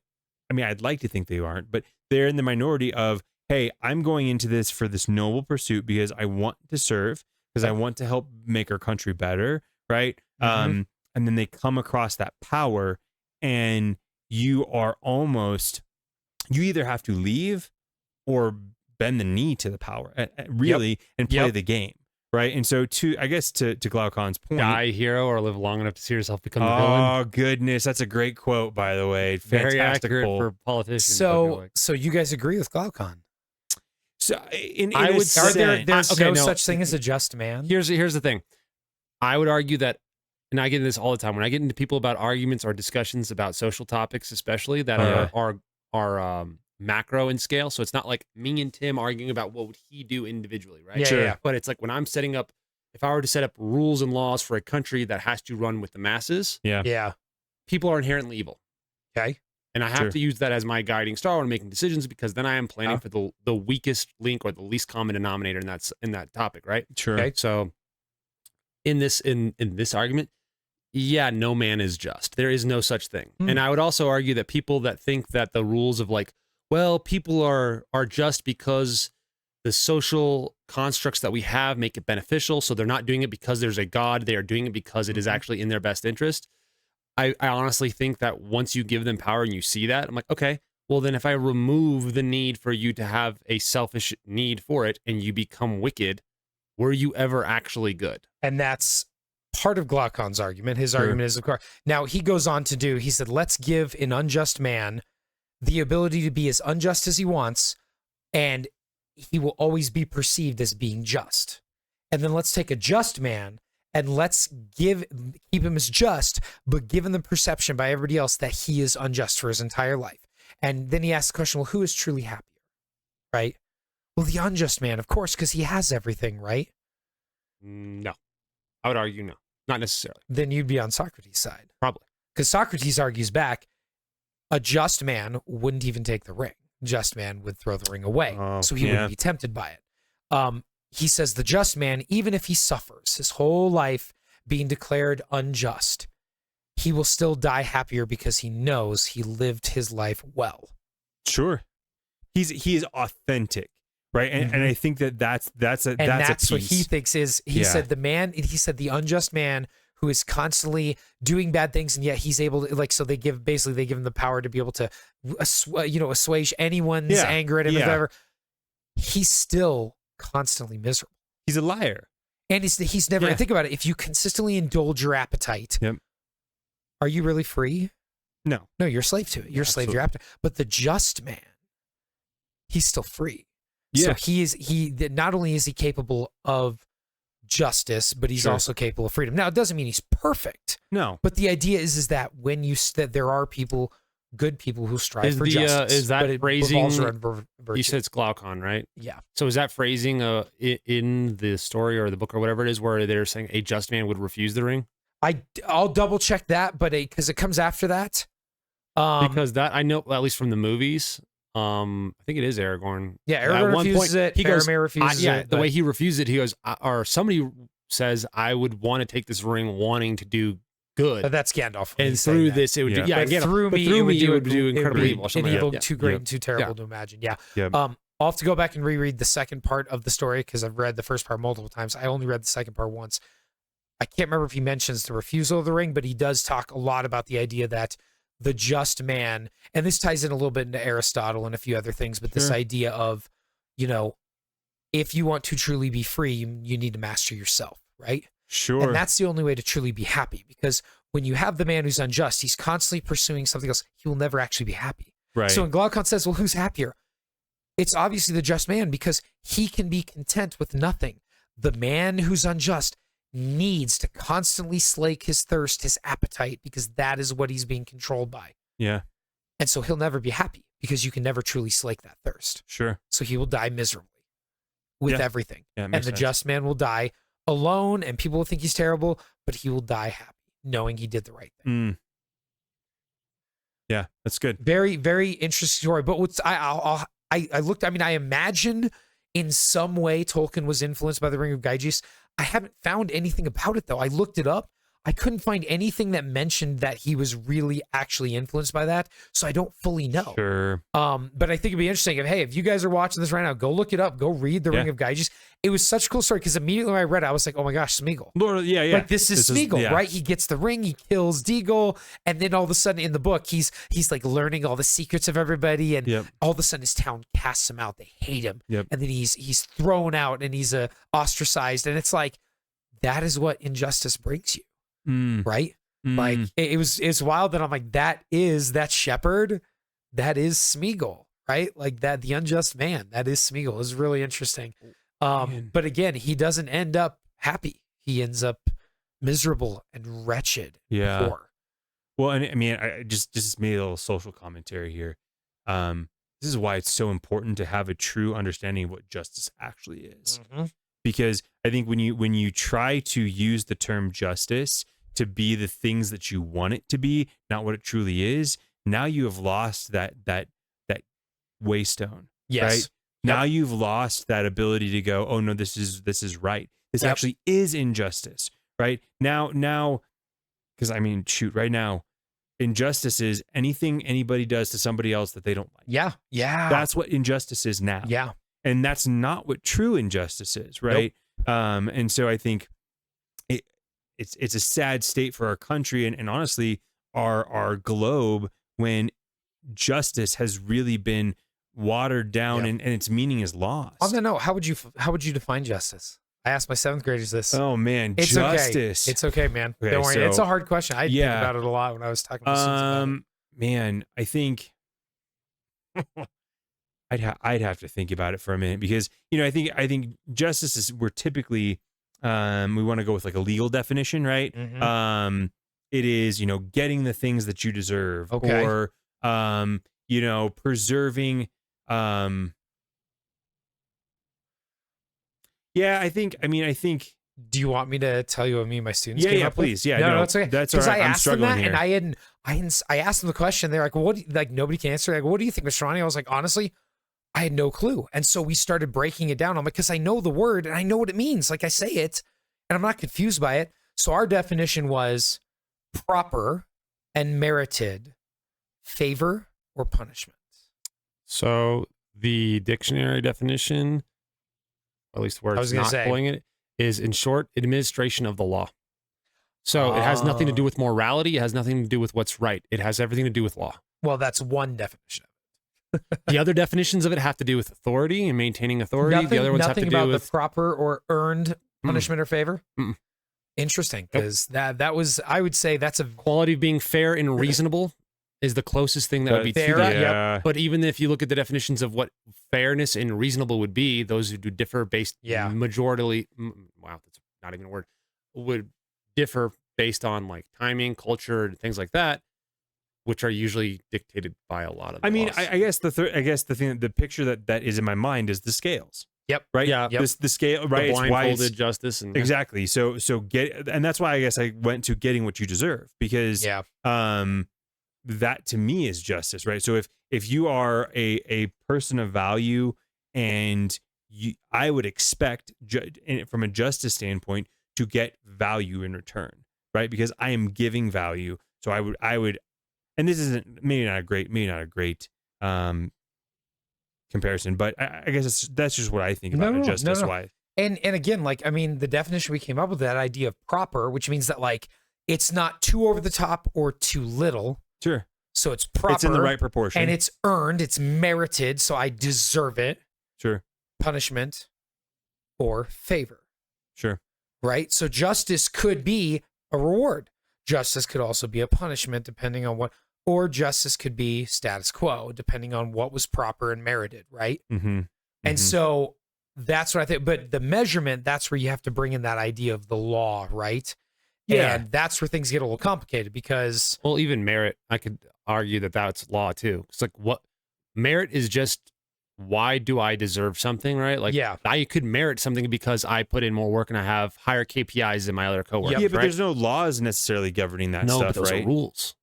I mean, I'd like to think they aren't, but they're in the minority of, hey, I'm going into this for this noble pursuit because I want to serve, because I want to help make our country better, right? Mhm. And then they come across that power and you either have to leave or bend the knee to the power, really, and play Yep. the game, right? And so, I guess to Glaucon's point, Die a hero or live long enough to see yourself become the villain. oh goodness, that's a great quote, by the way. Very Fantastic accurate quote. for politicians. I feel So, like. so you guys agree with Glaucon? So, in I a would Are sense, there's okay, no no. such thing as a just man? Here's the thing. I would argue that, and I get this all the time when I get into people about arguments or discussions about social topics, especially that are macro in scale. So it's not like me and Tim arguing about what would he do individually, right? Yeah, Sure. yeah. But it's like when I'm setting up, if I were to set up rules and laws for a country that has to run with the masses, yeah, Yeah. people are inherently evil. Okay. And I have Sure. to use that as my guiding star when making decisions, because then I am planning for the weakest link or the least common denominator in that topic, right? sure, Okay. So in this argument, yeah, no man is just. There is no such thing. Hmm. And I would also argue that people that think that the rules of like, well, people are just because the social constructs that we have make it beneficial, so they're not doing it because there's a God, they are doing it because it is actually in their best interest. I honestly think that once you give them power and you see that, I'm like, okay, well then if I remove the need for you to have a selfish need for it and you become wicked, were you ever actually good? And that's part of Glaucon's argument. His Sure. argument is, of course, now he goes on to do, he said, let's give an unjust man the ability to be as unjust as he wants, and he will always be perceived as being just. And then let's take a just man and let's keep him as just, but given the perception by everybody else that he is unjust for his entire life. And then he asks the question, well, who is truly happier? Right? Well, the unjust man, of course, because he has everything, right? No. I would argue no. Not necessarily. Then you'd be on Socrates' side. Probably. Because Socrates argues back, a just man wouldn't even take the ring. Just man would throw the ring away. Oh, So he yeah. wouldn't be tempted by it. He says the just man, even if he suffers his whole life being declared unjust, he will still die happier because he knows he lived his life well. sure. He is authentic, right? And I think that's a That's what piece. he thinks is, he Yeah. said the unjust man who is constantly doing bad things, and yet he's able to, like, so they give him the power to be able to assuage anyone's Yeah. anger at him, Yeah. or whatever. He's still constantly miserable. He's a liar. And he's never, Yeah. and think about it, if you consistently indulge your appetite, Yep. are you really free? No. No, you're a slave to it. You're a slave to your appetite. But the just man, he's still free. Yeah. So not only is he capable of justice, but he's Sure. also capable of freedom. Now, it doesn't mean he's perfect, No. but the idea is that that there are good people who strive Is for the, justice. is that but it phrasing- revolves around virtue. You said it's Glaucon, right? Yeah. So is that phrasing in the story or the book or whatever it is where they're saying a just man would refuse the ring? I'll double check that, but because it comes after that. Because that I know, at least from the movies, I think it is Aragorn. Yeah, At Aragorn one refuses point, it. he goes, Faramir refuses yeah, it. the but- way he refuses it, he goes, or somebody says, I would want to take this ring wanting to do good. But that's Gandalf. when And he's saying through that. this, it would do, Yeah. yeah, But again, through but me, through it would me, do it would do it would incredibly be evil. or an something like evil, that. too great Yep. and too terrible Yeah. to imagine. Yeah. Yep. I'll have to go back and reread the second part of the story because I've read the first part multiple times. I only read the second part once. I can't remember if he mentions the refusal of the ring, but he does talk a lot about the idea that the just man, and this ties in a little bit into Aristotle and a few other things, but this Sure. idea of, if you want to truly be free, you need to master yourself, right? Sure. And that's the only way to truly be happy, because when you have the man who's unjust, he's constantly pursuing something else. He will never actually be happy. right. So when Glaucon says, well, who's happier? It's obviously the just man, because he can be content with nothing. The man who's unjust needs to constantly slake his thirst, his appetite, because that is what he's being controlled by. yeah. And so he'll never be happy because you can never truly slake that thirst. Sure. So he will die miserably with Yeah. everything. Yeah. it And makes the sense. just man will die alone, and people will think he's terrible, but he will die happy, knowing he did the right thing. Yeah, that's good. Very, very interesting story. But what's I looked. I mean, I imagine in some way Tolkien was influenced by the Ring of Gyges. I haven't found anything about it though. I looked it up. I couldn't find anything that mentioned that he was really actually influenced by that. So I don't fully know. Sure. But I think it'd be interesting if you guys are watching this right now, go look it up. Go read the Ring Yeah. of Gyges. It was such a cool story because immediately when I read it, I was like, oh my gosh, Smeagol. Lord, yeah. Like this is Smeagol, yeah. right? He gets the ring, he kills Deagle, and then all of a sudden in the book, he's like learning all the secrets of everybody, and Yep. all of a sudden his town casts him out. They hate him, Yep. and then he's thrown out and he's ostracized, and it's like that is what injustice brings you, Mm, right? mm. Like it's wild that I'm like that shepherd, that is Smeagol, right? Like that the unjust man, that is Smeagol. It's really interesting. Man. But again, he doesn't end up happy. He ends up miserable and wretched. Yeah. Poor. Well, and I mean, I just made a little social commentary here. This is why it's so important to have a true understanding of what justice actually is. Because I think when you try to use the term justice to be the things that you want it to be, not what it truly is, now you have lost that waystone. Yes. Right? Now you've lost that ability to go, oh no, this is right. This Yep. actually is injustice. Right? Now, because I mean, shoot, right now, injustice is anything anybody does to somebody else that they don't like. Yeah. Yeah. That's what injustice is now. yeah. And that's not what true injustice is, right? And so I think it's a sad state for our country and honestly our globe when justice has really been watered down and its meaning is lost. On that note, how would you define justice? I asked my seventh graders this. Oh man, It's justice. okay. It's okay, man. Okay, Don't worry. so- It's a hard question. I think Yeah. about it a lot when I was talking to students about it. Man, I think I'd have to think about it for a minute because I think justice is we're typically we want to go with like a legal definition, right? Mhm. It is getting the things that you deserve, Okay. or preserving. Yeah, I think. Do you want me to tell you what me and my students Yeah, came yeah, up with? please. Yeah, no, no, that's okay. that's Because all right. I I'm asked them struggling that, here. and I asked them the question. They're like, "Well, what? Like nobody can answer." Like, "What do you think, Mr. Ronnie?" I was like, "Honestly, I had no clue." And so we started breaking it down. I'm like, "Because I know the word and I know what it means. Like I say it, and I'm not confused by it." So our definition was proper and merited favor or punishment. So the dictionary definition, or at least where I it's was gonna not say- pulling it, is in short, administration of the law. So it has nothing to do with morality. It has nothing to do with what's right. It has everything to do with law. Well, that's one definition. The other definitions of it have to do with authority and maintaining authority. Nothing, The other ones have to nothing do about with the proper or earned punishment or favor. Mm-mm. Interesting, because that was, I would say that's a quality of being fair and reasonable is the closest thing that would be Fair, to that. yep. Yeah. But even if you look at the definitions of what fairness and reasonable would be, those who do differ based majority, wow, that's not even a word, would differ based on like timing, culture, and things like that, which are usually dictated by a lot of. I mean, laws. I guess the picture that is in my mind is the scales. Yep. Right. Yeah. Yep. The scale. Right. the It's why blindfolded it's, justice and exactly. So get, and that's why I guess I went to getting what you deserve because that to me is justice, right? So if you are a person of value and I would expect from a justice standpoint to get value in return, right? Because I am giving value. So I would, and this isn't maybe not a great comparison, but I guess that's just what I think about it justice wise. And again, like, I mean, the definition we came up with, that idea of proper, which means that like it's not too over the top or too little. Sure. So it's proper. It's in the right proportion. And it's earned, it's merited, so I deserve it. Sure. Punishment or favor. Sure. Right? So justice could be a reward. Justice could also be a punishment, depending on what, or justice could be status quo, depending on what was proper and merited, right? Mm-hmm. And so that's what I think. But the measurement, that's where you have to bring in that idea of the law, right? Yeah. And that's where things get a little complicated because. Well, even merit, I could argue that that's law too. It's like what merit is just, why do I deserve something, right? Like, yeah. I could merit something because I put in more work and I have higher KPIs than my other coworkers. Yeah, but right? there's no laws necessarily governing that stuff, but those right? are rules.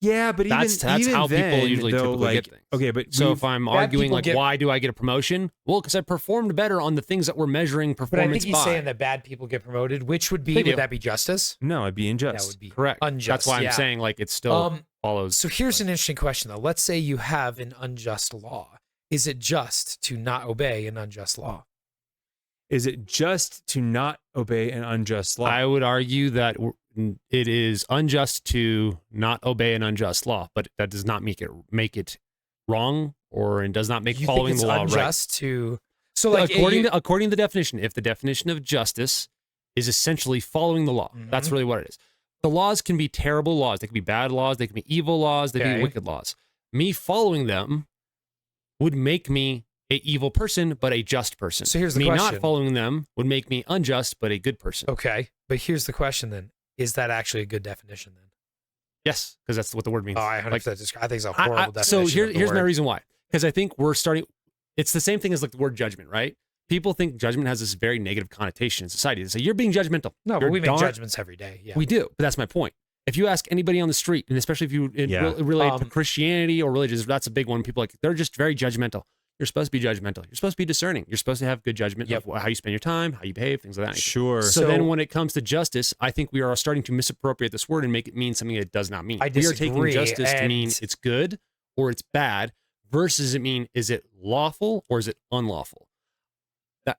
Yeah, but that's even how then, people usually though, typically like, get things. Okay, but so if I'm arguing like, why do I get a promotion? Well, because I performed better on the things that we're measuring But I performance think he's by. saying that bad people get promoted, which would be, would that be justice? No, it'd be unjust. That would be correct. Unjust. That's why I'm yeah. saying like it still follows. So here's an interesting question though. Let's say you have an unjust law. Is it just to not obey an unjust law? Is it just to not obey an unjust law? I would argue that it is unjust to not obey an unjust law, but that does not make it wrong, or it does not make You following think it's the law unjust right. to so like according to the definition, if the definition of justice is essentially following the law, that's really what it is. The laws can be terrible laws. They can be bad laws. They can be evil laws. They can be wicked laws. Me following them would make me an evil person, but a just person. So here's the me question. not following them would make me unjust, but a good person. Okay, but here's the question then: is that actually a good definition then? Yes, because that's what the word means. Oh, I 100% disagree. I think it's a horrible definition. So of the here's my word. reason why. Because I think we're starting. It's the same thing as like the word judgment, right? People think judgment has this very negative connotation in society. They say you're being judgmental. No, You're but we make judgments every day. Yeah, we do. But that's my point. If you ask anybody on the street, and especially if you relate to Christianity or religions, that's a big one. People they're just very judgmental. You're supposed to be judgmental. You're supposed to be discerning. You're supposed to have good judgment of how you spend your time, how you behave, things like that. Sure. So then when it comes to justice, I think we are starting to misappropriate this word and make it mean something it does not mean. I disagree, we are taking justice to mean it's good or it's bad versus it mean, is it lawful or is it unlawful?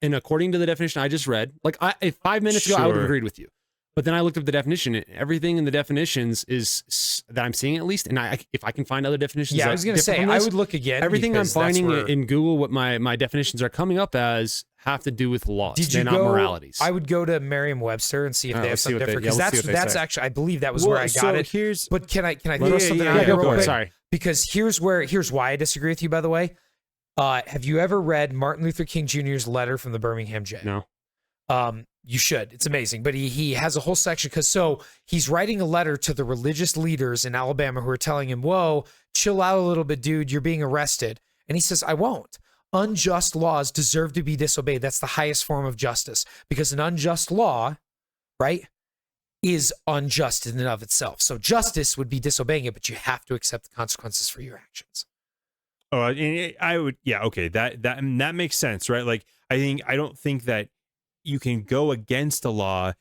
And according to the definition I just read, like 5 minutes ago, I would have agreed with you. But then I looked up the definition. And everything in the definitions is that I'm seeing at least, and if I can find other definitions. Yeah, I was going to say I would look again. Everything I'm finding in Google, what my definitions are coming up as, have to do with laws. They're not moralities. I would go to Merriam-Webster and see if they have something different, because that's actually, I believe that was where I got it. But can I throw something out here real quick? Sorry. Because here's why I disagree with you. By the way, have you ever read Martin Luther King Jr.'s letter from the Birmingham jail? No. You should. It's amazing. But he has a whole section because he's writing a letter to the religious leaders in Alabama who are telling him, whoa, chill out a little bit, dude. You're being arrested. And he says, I won't. Unjust laws deserve to be disobeyed. That's the highest form of justice, because an unjust law, right, is unjust in and of itself. So justice would be disobeying it, but you have to accept the consequences for your actions. Oh, I would. Yeah. Okay. That makes sense, right? Like, I don't think that you can go against a law.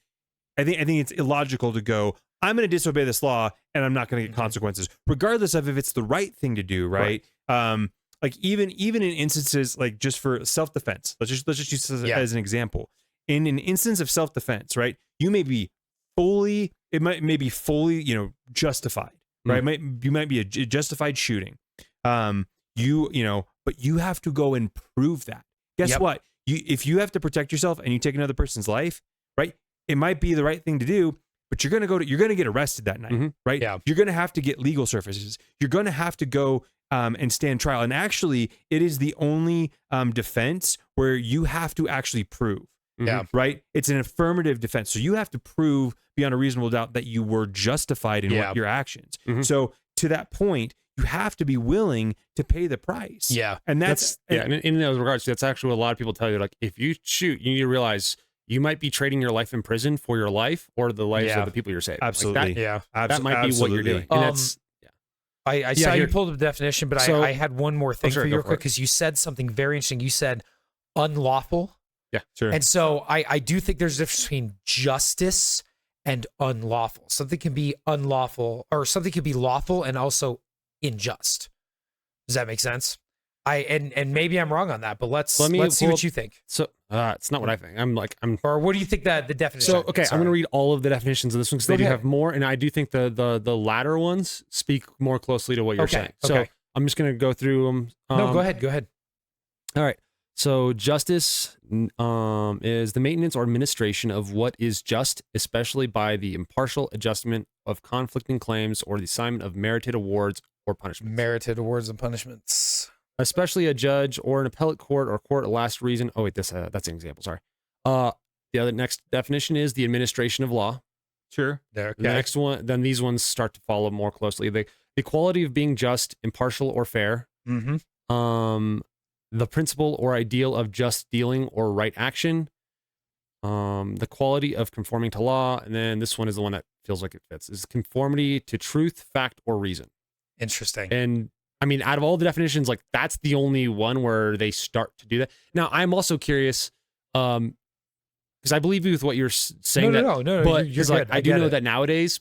I think it's illogical to go, I'm going to disobey this law and I'm not going to get consequences, regardless of if it's the right thing to do, right? Like even in instances like just for self-defense, let's just use this as an example. In an instance of self-defense, right? You may be fully, justified, right? You might be a justified shooting. But you have to go and prove that. Guess what? If you have to protect yourself and you take another person's life, right? It might be the right thing to do, but you're gonna get arrested that night, right? Yeah. You're gonna have to get legal services. You're gonna have to go and stand trial. And actually, it is the only defense where you have to actually prove. Yeah. Right. It's an affirmative defense, so you have to prove beyond a reasonable doubt that you were justified in your actions. So to that point, you have to be willing to pay the price. Yeah. And that's and in those regards, that's actually what a lot of people tell you. Like, if you shoot, you need to realize you might be trading your life in prison for your life or the lives of the people you're saving. Absolutely. Like that might be what you're doing. And that's I saw you pulled up the definition, but I had one more thing for you real quick, because you said something very interesting. You said unlawful. Sure. And so I do think there's a difference between justice and unlawful. Something can be unlawful, or something can be lawful and also unjust. Does that make sense? And maybe I'm wrong on that, but let's see what you think. So it's not what I think. I'm Or what do you think that the definition? So okay, I'm going to read all of the definitions of this one because they do have more, and I do think the latter ones speak more closely to what you're saying. So I'm just going to go through them. No, go ahead. All right. So justice is the maintenance or administration of what is just, especially by the impartial adjustment of conflicting claims or the assignment of merited awards or punishments. Merited awards and punishments. Especially a judge or an appellate court or court of last reason. Oh wait, that's an example. Sorry. The other next definition is the administration of law. Sure. Okay. The next one, then these ones start to follow more closely. The quality of being just, impartial, or fair. Mm-hmm. The principle or ideal of just dealing or right action. The quality of conforming to law, and then this one is the one that feels like it fits, is conformity to truth, fact, or reason. Interesting. And I mean, out of all the definitions, like that's the only one where they start to do that. Now, I'm also curious, because I believe you with what you're saying. No. But you're like, good. I do know that nowadays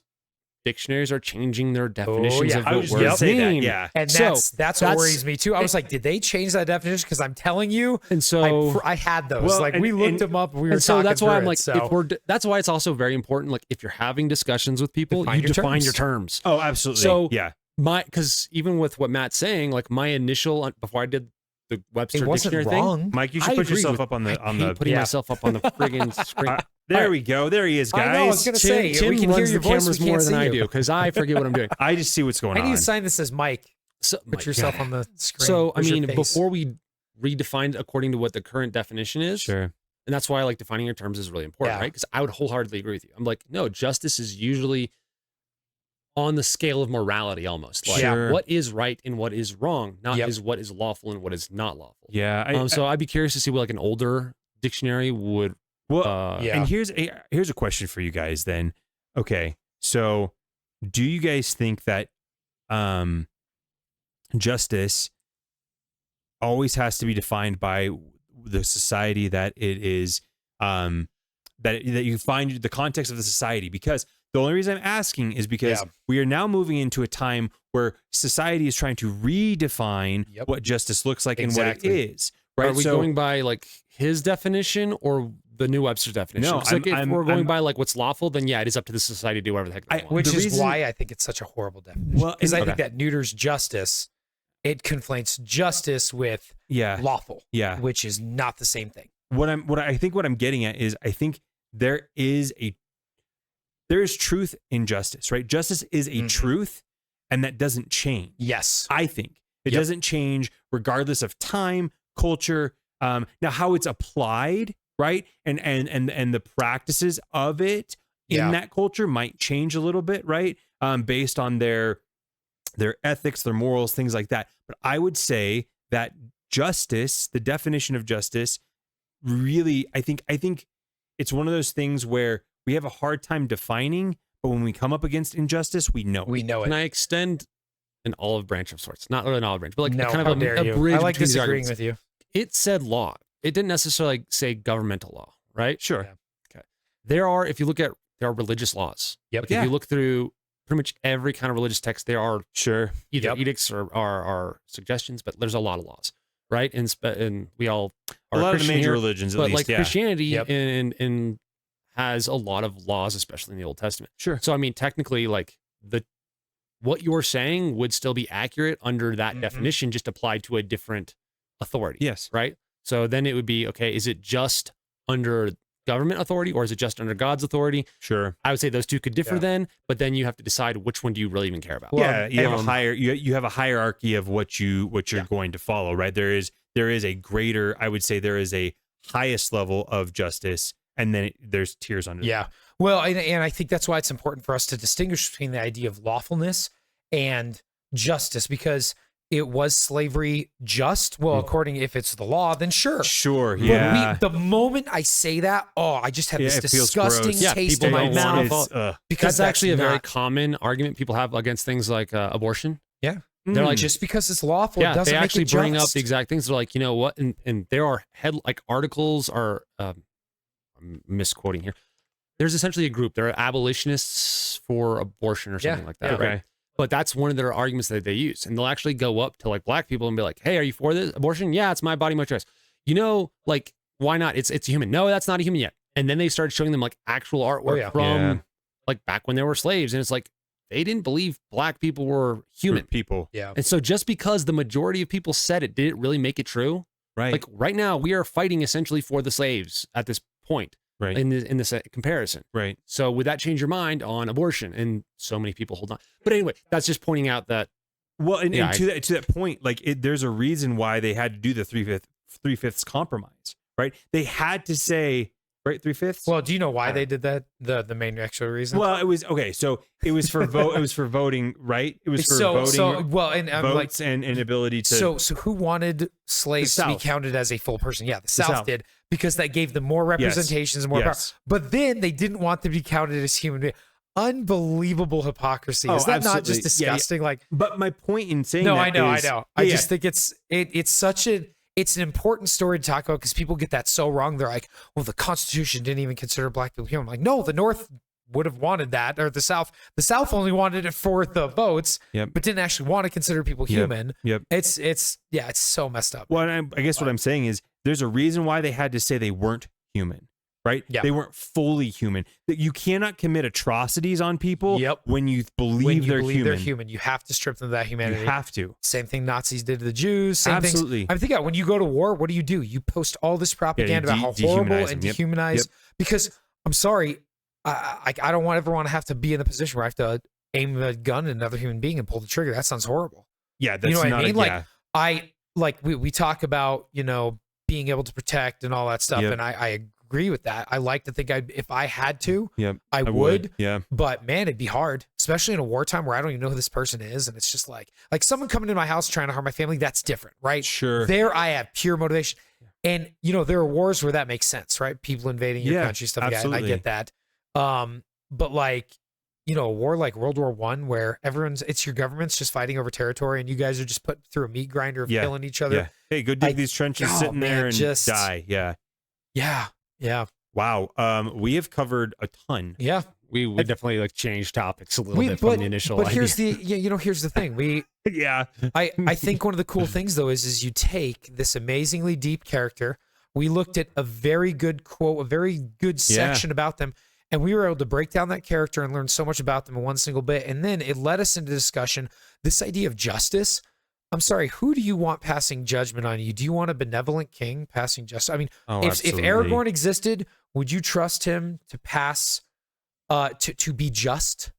dictionaries are changing their definitions of I the was just gonna word say that, mean. yeah. And So, that's what worries me too. I was like, did they change that definition? Because I'm telling you, And so I had those. Well, we looked and- them up. We were and so talking that's why through I'm it, like, so. that's why it's also very important. Like if you're having discussions with people, Define you your define terms. your terms. Oh, absolutely. So yeah. Because even with what Matt's saying, like my initial before I did the Webster It wasn't dictionary wrong. thing, Mike, you I should put agree yourself with- up on the I hate putting Yeah. myself up on the friggin' screen. there we go. There he is, I guys. know, I was gonna say, Tim we can hear runs your the voice, cameras we can't more than see I you. do because I forget what I'm doing. I just see what's going I on. need to sign this as Mike. So, Put my yourself God. on the screen. So I Where's your mean, face? before we redefine it according to what the current definition is, Sure. and that's why I like defining your terms is really important, Yeah. right? Because I would wholeheartedly agree with you. I'm like, no, justice is usually on the scale of morality almost. Like Sure. what is right and what is wrong, not Yep. is what is lawful and what is not lawful. Yeah. So I'd be curious to see what like an older dictionary would. Well, yeah. and here's a question for you guys then. Okay. So do you guys think that justice always has to be defined by the society that it is that you find the context of the society? Because the only reason I'm asking is because Yeah. we are now moving into a time where society is trying to redefine Yep. what justice looks like and Exactly. what it is. Right? Are we So- going by like his definition or the new Webster's definition? No, 'Cause, like, if I'm- we're going I'm- by like what's lawful, then yeah, it is up to the society to do whatever the heck they want. Which The is reason- why I think it's such a horrible definition. Well, Because I okay. think that neuters justice. It conflates justice with Yeah. lawful, Yeah. which is not the same thing. What I'm getting at is I think there is truth in justice, right? Justice is a Mhm. truth, and that doesn't change. Yes. I think it Yep. doesn't change regardless of time, culture. Now how it's applied, right? And the practices of it in Yeah. that culture might change a little bit, right? Based on their ethics, their morals, things like that. But I would say that justice, the definition of justice, really, I think it's one of those things where we have a hard time defining, but when we come up against injustice, we know. We know Can it. I extend an olive branch of sorts? Not really an olive branch, but like No, kind how of dare a you. bridge I like between these disagreeing arguments. with you. It said law. It didn't necessarily say governmental law, right? Sure. Yeah. There are religious laws. Yep. Like if you look through pretty much every kind of religious text, there are Sure. either Yep. edicts or are suggestions, but there's a lot of laws, right? And we all are A lot of the Christian major here, religions, at but least, like yeah. Christianity Yep. and has a lot of laws, especially in the Old Testament. Sure. So I mean, technically, like what you're saying would still be accurate under that Mhm. definition, just applied to a different authority. Yes. Right. So then it would be okay. Is it just under government authority or is it just under God's authority? Sure. I would say those two could differ Yeah. then, but then you have to decide which one do you really even care about. Well, Yeah, you have a and- higher you have a hierarchy of what you're going to follow, right? There is a greater, I would say there is a highest level of justice, and then there's tiers under. Yeah. Well, and I think that's why it's important for us to distinguish between the idea of lawfulness and justice, because it was slavery just? Well, according, if it's the law, then sure. Sure. But Yeah. the moment I say that, I just have Yeah, this it feels disgusting gross. Yeah, taste people in my don't want mouth it. because That's actually a very not- common argument people have against things like abortion. Yeah. They're like, just because it's lawful, it yeah, doesn't they make actually it bring up just. the exact things. They're like, you know what? And there are articles are, I'm misquoting here. There's essentially a group. There are abolitionists for abortion or something like that. Yeah. Okay. Right? But that's one of their arguments that they use. And they'll actually go up to like black people and be like, hey, are you for this abortion? Yeah, it's my body, my choice. You know, like, why not? It's a human. No, that's not a human yet. And then they started showing them like actual artwork from like back when they were slaves. And it's like, they didn't believe black people were human people. Yeah. And so just because the majority of people said it, did it really make it true? Right. Like right now, we are fighting essentially for the slaves at this point right. in this comparison. Right. So would that change your mind on abortion? And so many people hold on. But anyway, that's just pointing out that. Well, and, Yeah, and to that point, like there's a reason why they had to do the three-fifths compromise, right? They had to say, right, 3/5. Well, do you know why they did that? The main actual reason. Well, it was okay. So it was for vote. It was for voting, right? It was for voting. And I'm votes like, and ability to. so who wanted slaves The to be South. counted as a full person? Yeah, the South South. did, because that gave them more representations and more Yes. power. But then they didn't want them to be counted as human beings. Unbelievable hypocrisy. Oh, Is that not absolutely. just Yeah, yeah. disgusting? Like, But my point in saying no, that I know. is- I Yeah, just think it's such it's an important story to talk about, because people get that so wrong. They're like, well, the Constitution didn't even consider black people human. I'm like, no, the North would have wanted that, or the South. The South only wanted it for the votes, Yep. but didn't actually want to consider people Yep. human. Yep. It's so messed up. Well, and I guess what I'm saying is there's a reason why they had to say they weren't human, right? Yeah. They weren't fully human. That you cannot commit atrocities on people Yep. when you believe, When you they're, believe human. they're human, you have to strip them of that humanity. You have to. Same thing Nazis did to the Jews. Same Absolutely. Things. I mean, think about it, when you go to war, what do? You post all this propaganda about how horrible dehumanize and them. Yep. dehumanize. Yep. Because I'm sorry, I don't ever want to have to be in the position where I have to aim a gun at another human being and pull the trigger. That sounds horrible. Yeah, that's You know what not I mean? yeah. Like we talk about, being able to protect and all that stuff, Yep. and I agree with that. I like to think if I had to, Yep. I would. Yeah. But man, it'd be hard, especially in a wartime where I don't even know who this person is, and it's just like someone coming into my house trying to harm my family. That's different, right? Sure. There, I have pure motivation, and there are wars where that makes sense, right? People invading your Yeah, country, stuff like that. And I absolutely. get that. But a war like World War I, where it's your government's just fighting over territory, and you guys are just put through a meat grinder of Yeah. killing each other. Yeah. Hey, go dig these trenches, oh, sitting there man, and just- die. Yeah. Yeah, yeah, Wow. We have covered a ton. yeah. We definitely like changed topics a little We- bit from the initial but idea. here's here's the thing. Yeah. I think one of the cool things though is you take this amazingly deep character. We looked at a very good quote, a very good section about them, and we were able to break down that character and learn so much about them in one single bit. And then it led us into discussion. This idea of justice. I'm sorry, who do you want passing judgment on you? Do you want a benevolent king passing justice? I mean, Oh, if absolutely. Aragorn existed, would you trust him to pass, to be just?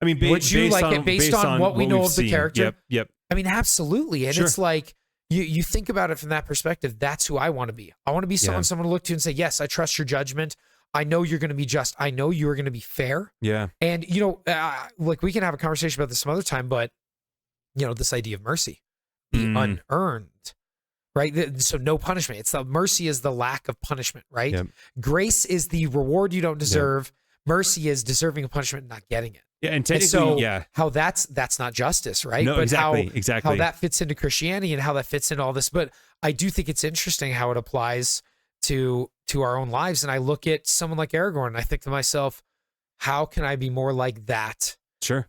I mean, Would you like it based on what we know we've of the seen. character? Yep. I mean, absolutely. And Sure. it's like you think about it from that perspective. That's who I want to be. I want to be someone to look to and say, yes, I trust your judgment. I know you're going to be just. I know you are going to be fair. Yeah. And like we can have a conversation about this some other time, but this idea of mercy, the unearned, right? So no punishment. It's the mercy is the lack of punishment, right? Yep. Grace is the reward you don't deserve. Mercy is deserving of punishment and not getting it. Yeah. And And technically, so yeah. how that's not justice, right? No, But exactly. how Exactly. that fits into Christianity and how that fits into all this. But I do think it's interesting how it applies to our own lives. And I look at someone like Aragorn and I think to myself, how can I be more like that? Sure.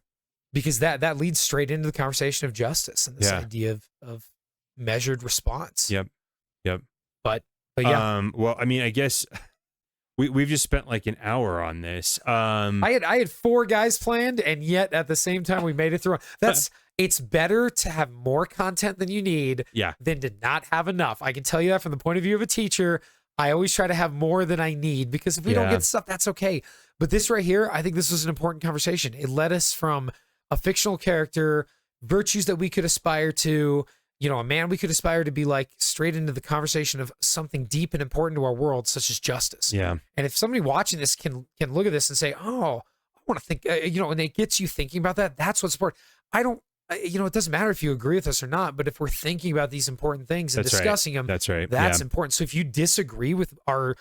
Because that leads straight into the conversation of justice and this Yeah. idea of measured response. Yep. Yep. But yeah. Well, I mean, I guess we've just spent like an hour on this. I had 4 guys planned, and yet at the same time we made it through. It's better to have more content than you need Yeah. than to not have enough. I can tell you that from the point of view of a teacher. I always try to have more than I need, because if we don't Yeah. get stuff, that's okay. But this right here, I think this was an important conversation. It led us from a fictional character, virtues that we could aspire to, a man we could aspire to be like, straight into the conversation of something deep and important to our world, such as justice. Yeah. And if somebody watching this can look at this and say, oh, I want to think, and it gets you thinking about that, that's what's important. It doesn't matter if you agree with us or not, but if we're thinking about these important things and That's right. discussing them, That's right. that's Yeah. important. So if you disagree with our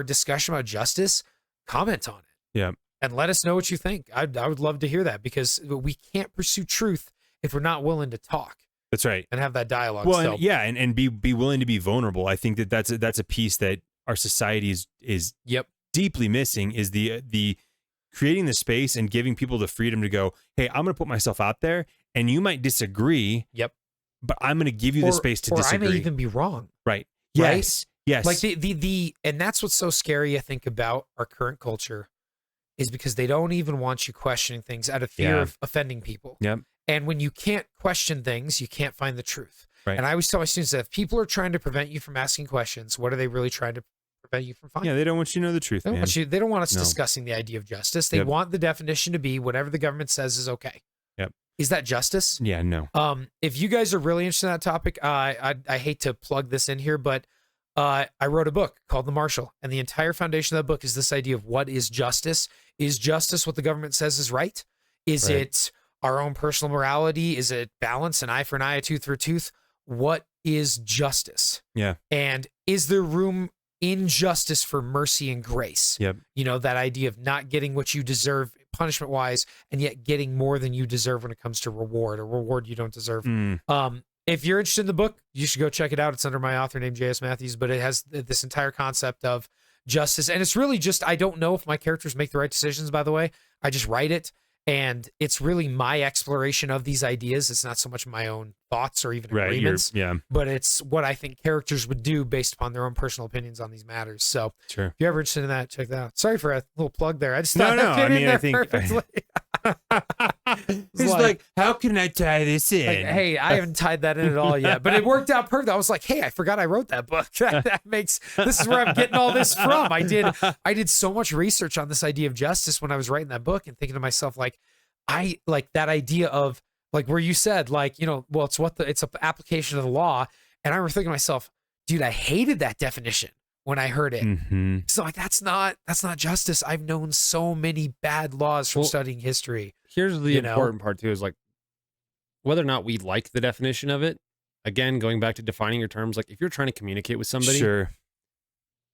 discussion about justice, comment on it. Yeah. And let us know what you think. I would love to hear that, because we can't pursue truth if we're not willing to talk That's right. and have that dialogue. Well, So, and be willing to be vulnerable. I think that's a piece that our society is yep. deeply missing, is the creating the space and giving people the freedom to go, hey, I'm going to put myself out there, and you might disagree. Yep. But I'm going to give you the space to disagree. Or I may even be wrong. Right. Right? Yes. Yes. Like and that's what's so scary, I think, about our current culture, is because they don't even want you questioning things out of fear of offending people. Yep. And when you can't question things, you can't find the truth. Right. And I always tell my students that if people are trying to prevent you from asking questions, what are they really trying to prevent you from finding? Yeah, they don't want you to know the truth, They don't man. they don't want us No. discussing the idea of justice. They Yep. want the definition to be whatever the government says is okay. Yep. Is that justice? Yeah, no. If you guys are really interested in that topic, I hate to plug this in here, but I wrote a book called The Marshal, and the entire foundation of that book is this idea of what is justice. Is justice what the government says is right? Is it our own personal morality? Is it balance, an eye for an eye, a tooth for a tooth? What is justice? Yeah. And is there room in justice for mercy and grace? Yep. You know, that idea of not getting what you deserve punishment wise, and yet getting more than you deserve when it comes to reward, or reward you don't deserve. If you're interested in the book, you should go check it out. It's under my author named J.S. Matthews, but it has this entire concept of justice. And it's really just, I don't know if my characters make the right decisions, by the way. I just write it. And it's really my exploration of these ideas. It's not so much my own thoughts or even agreements, but it's what I think characters would do based upon their own personal opinions on these matters. So Sure. if you're ever interested in that, check that out. Sorry for a little plug there. I just No, thought no, that fit I in mean, I there think- perfectly. He's like, how can I tie this in? Like, hey, I haven't tied that in at all yet, but it worked out perfect. I was like, hey, I forgot I wrote that book. This is where I'm getting all this from. I did so much research on this idea of justice when I was writing that book, and thinking to myself, like, I like that idea of, like, where you said, like, you know, well, it's an application of the law. And I remember thinking to myself, dude, I hated that definition when I heard it. Mm-hmm. So like, that's not justice. I've known so many bad laws from studying history. Here's the important part too, is like, whether or not we like the definition of it, again, going back to defining your terms, like if you're trying to communicate with somebody, Sure.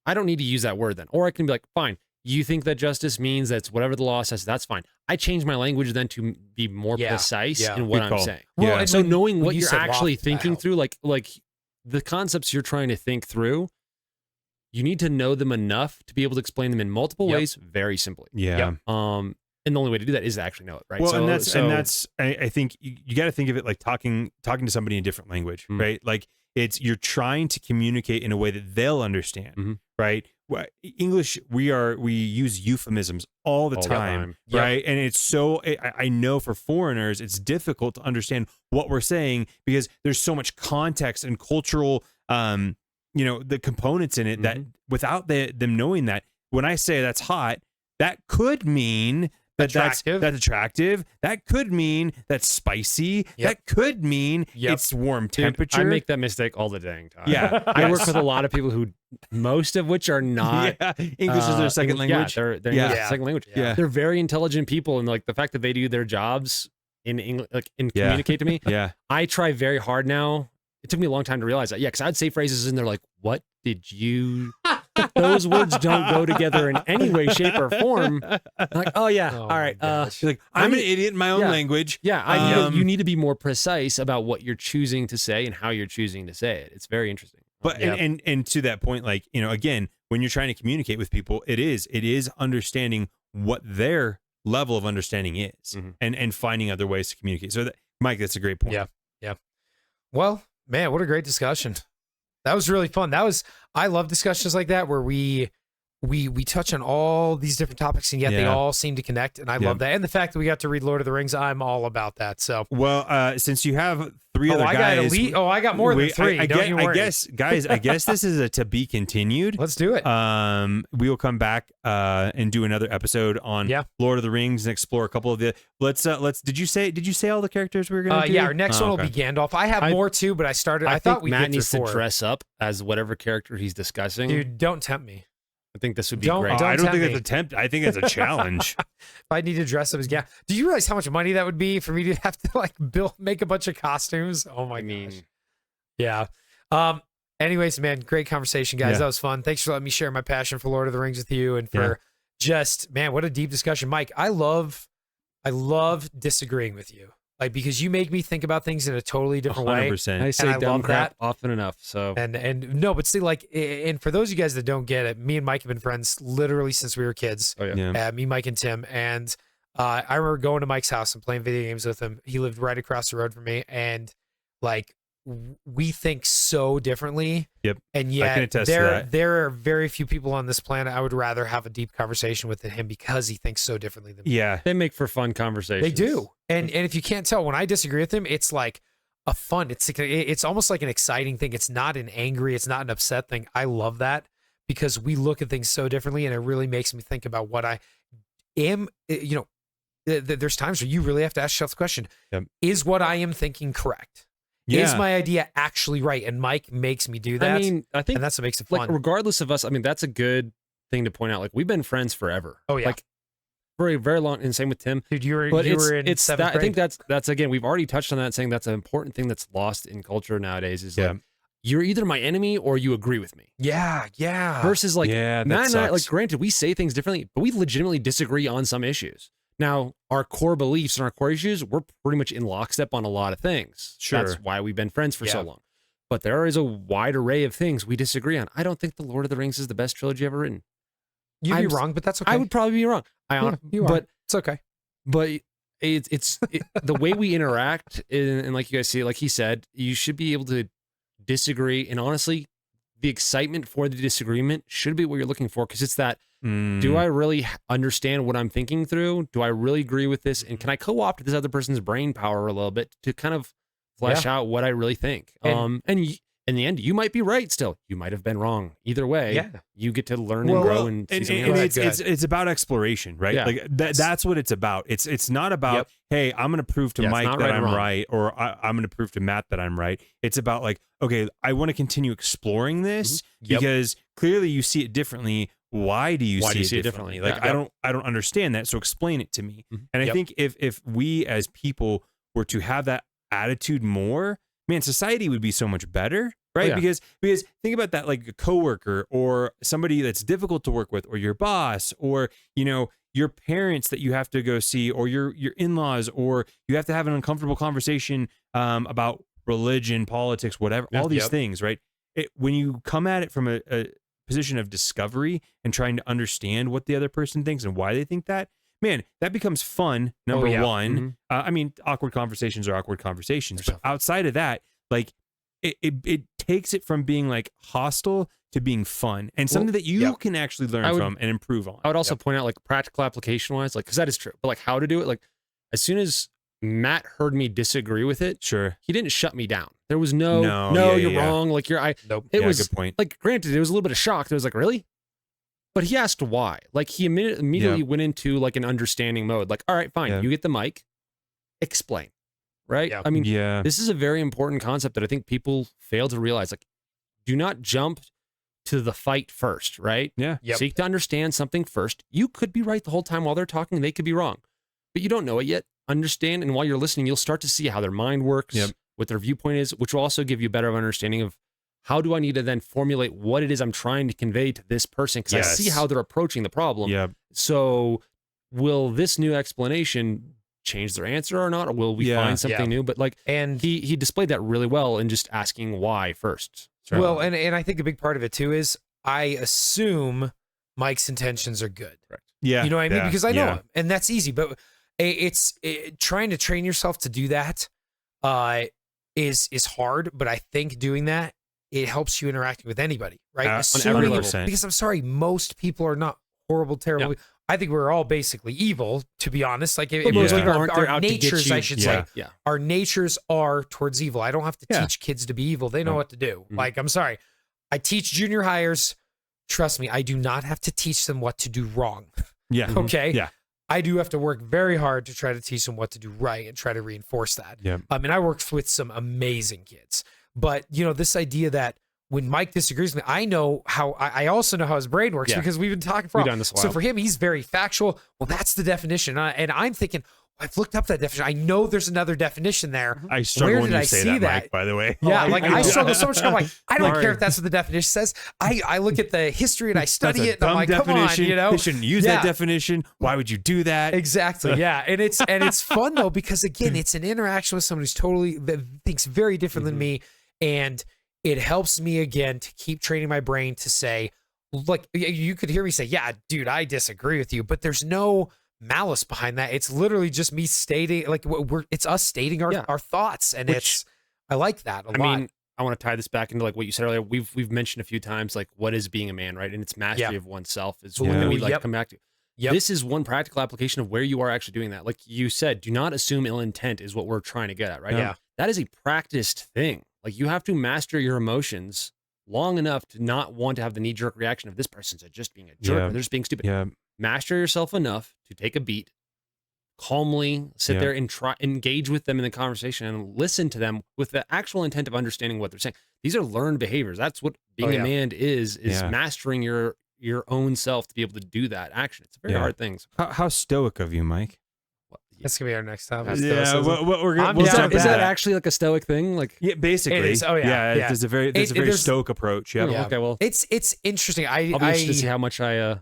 I don't need to use that word then. Or I can be like, fine, you think that justice means that's whatever the law says, that's fine. I change my language then to be more precise in what I'm saying. Well, Yeah. and So when- knowing when what you you're said actually law, thinking that through, like the concepts you're trying to think through, you need to know them enough to be able to explain them in multiple ways very simply. Yeah. And the only way to do that is to actually know it, right? Well, So- and that's so- I think you got to think of it like talking to somebody in a different language, right? Like you're trying to communicate in a way that they'll understand, right? English, we use euphemisms all the time, right? And it's so, I know for foreigners, it's difficult to understand what we're saying because there's so much context and cultural, the components in it that without them knowing that, when I say that's hot, that could mean that's attractive. That could mean that's spicy. That could mean it's warm temperature. I make that mistake all the dang time. Yeah. I work with a lot of people who, most of which are not English is their second language. Yeah, they're English is their second language. Yeah. They're very intelligent people, and like the fact that they do their jobs in English, like and communicate to me. Yeah. I try very hard now. It took me a long time to realize that. Yeah, because I'd say phrases and they're like, "What did you?" Those words don't go together in any way, shape, or form. I'm like, oh yeah, all right. You're like, I'm an idiot in my own language. Yeah, you need to be more precise about what you're choosing to say and how you're choosing to say it. It's very interesting. But and to that point, like, again, when you're trying to communicate with people, it is understanding what their level of understanding is, and finding other ways to communicate. So, Mike, that's a great point. Yeah. Well, man, what a great discussion. That was really fun. I love discussions like that where we touch on all these different topics, and yet they all seem to connect, and I love that. And the fact that we got to read Lord of the Rings, I'm all about that. So, well, since you have three other guys, I got more than three. I guess, guys, I guess this is a to be continued. Let's do it. We will come back and do another episode on Lord of the Rings and explore a couple of the. Let's. Did you say all the characters we were going to do? Yeah, our next one will be Gandalf. I have more too, but I thought think we Matt get needs through to 4. dress up as whatever character he's discussing. Dude, don't tempt me. I think this would be Don't- great. don't I don't think tempt it's a tempt. I think it's a challenge. If I need to dress up as do you realize how much money that would be for me to have to make a bunch of costumes? Oh my gosh. Yeah. Anyways, man, great conversation, guys. Yeah. That was fun. Thanks for letting me share my passion for Lord of the Rings with you, and for just, man, what a deep discussion. Mike, I love disagreeing with you. like because you make me think about things in a totally different way. 100%. I say I dumb love crap that. often enough. So And no, but see, like, and for those of you guys that don't get it, me and Mike have been friends literally since we were kids. oh yeah. Yeah. Me, Mike, and Tim. And I remember going to Mike's house and playing video games with him. He lived right across the road from me, and like we think so differently. Yep. And I yet can attest to there that. there are very few people on this planet I would rather have a deep conversation with than him because he thinks so differently than me. Yeah. They make for fun conversations. They do. And if you can't tell, when I disagree with him, it's like a fun. It's almost like an exciting thing. It's not an angry. It's not an upset thing. I love that because we look at things so differently, and it really makes me think about what I am. You know, there's times where you really have to ask yourself the question: Yep. Is what I am thinking correct? Yeah. Is my idea actually right? And Mike makes me do that. I mean, I think and that's what makes it fun. like regardless of us, I mean, that's a good thing to point out. Like we've been friends forever. Oh, yeah. Like very, very long. And same with Tim. Dude, you were But in it's seventh that, I grade. think that's again, we've already touched on that, saying that's an important thing that's lost in culture nowadays. Is Yeah. like you're either my enemy or you agree with me. yeah. Versus like Yeah, that Matt and I, like sucks. granted, we say things differently, but we legitimately disagree on some issues. Now, our core beliefs and our core issues, we're pretty much in lockstep on a lot of things. Sure. That's why we've been friends for so Yeah. long. But there is a wide array of things we disagree on. I don't think The Lord of the Rings is the best trilogy ever written. You'd be wrong, but that's okay. I would probably be wrong. Yeah, you are. But It's okay. but it's the way we interact, and like you guys see, like he said, you should be able to disagree. And honestly, the excitement for the disagreement should be what you're looking for, because it's that. Do I really understand what I'm thinking through? Do I really agree with this? And can I co-opt this other person's brain power a little bit to kind of flesh out what I really think? And- In the end, you might be right still. You might have been wrong. Either way, Yeah. you get to learn and grow and see something else. it's about exploration, right? Yeah. Like that's what it's about. It's not about, hey, I'm going to prove to Yeah, it's Mike not that right or I'm wrong. right, or I'm going to prove to Matt that I'm right. It's about like, okay, I want to continue exploring this Yep. because clearly you see it differently. Why do you see it differently? Like Yeah. I don't understand that. So explain it to me. Mhm. And I Yep. think if we as people were to have that attitude more, man, society would be so much better, right? yeah. Because think about that, like a coworker or somebody that's difficult to work with, or your boss, or your parents that you have to go see, or your in-laws, or you have to have an uncomfortable conversation about religion, politics, whatever, Yeah. all these Yep. things, right? When you come at it from a position of discovery and trying to understand what the other person thinks and why they think that, man, that becomes fun. Number yeah. one. Mhm. I mean, awkward conversations are awkward conversations, They're but so fun. outside of that, like it takes it from being like hostile to being fun and something that you yep. can actually learn I would- from and improve on. I would also point out, like, practical application wise, like, because that is true, but like how to do it. Like, as soon as Matt heard me disagree with it, Sure. he didn't shut me down. There was no, No, yeah, you're yeah. wrong. Like, Nope. it Yeah, was good point. like, granted, it was a little bit of shock. It was like, really? But he asked why. Like, he immediately went into like an understanding mode. Like, all right, fine. Yeah. You get the mic. Explain. Right? Yeah. I mean, Yeah. this is a very important concept that I think people fail to realize. Like, do not jump to the fight first, right? Yeah. Yep. Seek to understand something first. You could be right the whole time while they're talking. They could be wrong, but you don't know it yet. Understand, and while you're listening, you'll start to see how their mind works, Yep. what their viewpoint is, which will also give you a better understanding of how do I need to then formulate what it is I'm trying to convey to this person, because I see Yes. how they're approaching the problem. Yeah. So will this new explanation change their answer or not, or will we Yeah. find something Yeah. new? But like And he displayed that really well in just asking why first. So, well, and I think a big part of it too is I assume Mike's intentions are good. Yeah. You know what I mean? Yeah. Because I know Yeah. him, and that's easy. But it's trying to train yourself to do that is hard. But I think doing that, it helps you interacting with anybody, right? On Assuming every level. because I'm sorry, most people are not horrible, terrible. I think we're all basically evil, to be honest. Like But most Yeah. people aren't there our out to get natures, you. I should Yeah. say, Yeah. our natures are towards evil. I don't have to Yeah. teach kids to be evil. They know No. what to do. Mhm. Like, I'm sorry. I teach junior hires. Trust me, I do not have to teach them what to do wrong. Yeah. Okay. Yeah. I do have to work very hard to try to teach them what to do right and try to reinforce that. Yeah. I mean, I worked with some amazing kids, but this idea that when Mike disagrees with me, I know how, I also know how his brain works Yeah. because we've been talking for a We've while. done this a So while. for him, he's very factual. Well, that's the definition. And I'm thinking, I've looked up that definition. I know there's another definition there. I struggle Where when did you I say see that, that? Mike, by the way. Yeah, like I do. struggle so much. I'm like, I don't Sorry. care if that's what the definition says. I look at the history and I That's study a it, and I'm dumb like, come on, definition. you know, They shouldn't use Yeah. that definition. Why would you do that? Exactly. Yeah. And it's fun though, because again, it's an interaction with someone who's that thinks very different than me. And it helps me again to keep training my brain to say, like, you could hear me say, yeah, dude, I disagree with you, but there's no malice behind that. It's literally just me stating, like, it's us stating our thoughts. And I like that a lot. I mean, I want to tie this back into like what you said earlier. We've mentioned a few times, like, what is being a man, right? And it's mastery of oneself is what we like to come back to. Yep. This is one practical application of where you are actually doing that. Like you said, do not assume ill intent is what we're trying to get at, right? Yeah. That is a practiced thing. Like you have to master your emotions long enough to not want to have the knee-jerk reaction of this person's just being a jerk or they're just being stupid. Yeah. Master yourself enough to take a beat, calmly sit there and engage with them in the conversation and listen to them with the actual intent of understanding what they're saying. These are learned behaviors. That's what being a man is mastering your own self to be able to do that action. It's a very hard thing. How stoic of you, Mike? That's gonna be our next topic. Yeah, what we're gonna. Is that actually like a stoic thing? Like, yeah, basically. It is. Oh yeah. There's a very stoic approach. Yeah. Yeah. Okay. Well, It's interesting. I'll be interested to see how much I.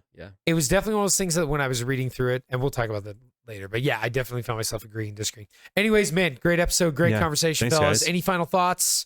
It was definitely one of those things that when I was reading through it, and we'll talk about that later. But yeah, I definitely found myself agreeing and disagreeing. Anyways, man, great episode, great conversation, Thanks, fellas. guys. Any final thoughts?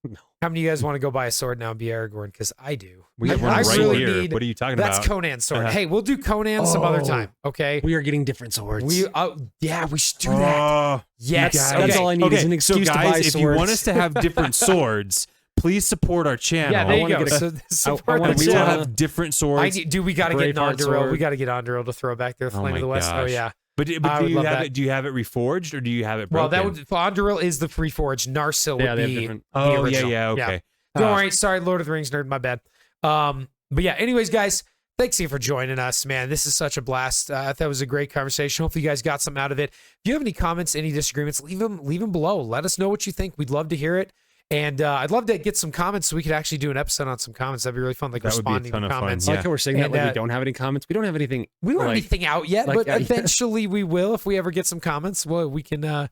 No. How many of you guys want to go buy a sword now and be Aragorn? Because I do. We have one I right really here. need- What are you talking about? That's Conan's sword. Hey, we'll do Conan some other time. Okay. We are getting different swords. We should do that. Oh, Yes. guys. Okay. That's all I need is an So excuse to buy guys, if you want swords. us to have different swords, please support our channel. Yeah, there you wanna go. get a- So support wanna the we will channel. have different swords. We got to get Braveheart Nonduril. sword. We got to get Nonduril to throw back there. Oh Flame my of the West. Oh gosh. yeah. But I do would you love have that. it? Do you have it reforged or do you have it Well, broken? that would Nonduril is the reforged. Narsil Yeah, would they have be different- the Oh original. yeah. Okay. Don't worry. Sorry, Lord of the Rings nerd. My bad. But yeah. Anyways, guys, thanks again for joining us, man. This is such a blast. I thought it was a great conversation. Hopefully, you guys got something out of it. If you have any comments, any disagreements, leave them below. Let us know what you think. We'd love to hear it. And I'd love to get some comments so we could actually do an episode on some comments. That'd be really fun, like That would be a responding ton to of fun, comments. I like how we're saying And, that like we don't have any comments. We don't have anything. We don't have like- anything out yet, like, but yeah. eventually we will. If we ever get some comments, well, we can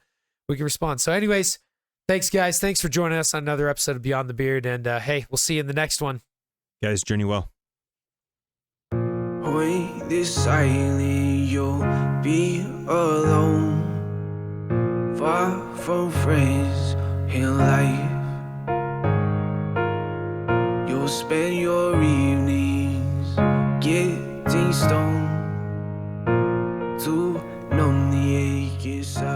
respond. So, anyways, thanks, guys. Thanks for joining us on another episode of Beyond the Beard. And hey, we'll see you in the next one. Guys, journey well. When this silent, you'll be alone, far from friends in life. You'll spend your evenings getting stoned to numb the ache inside.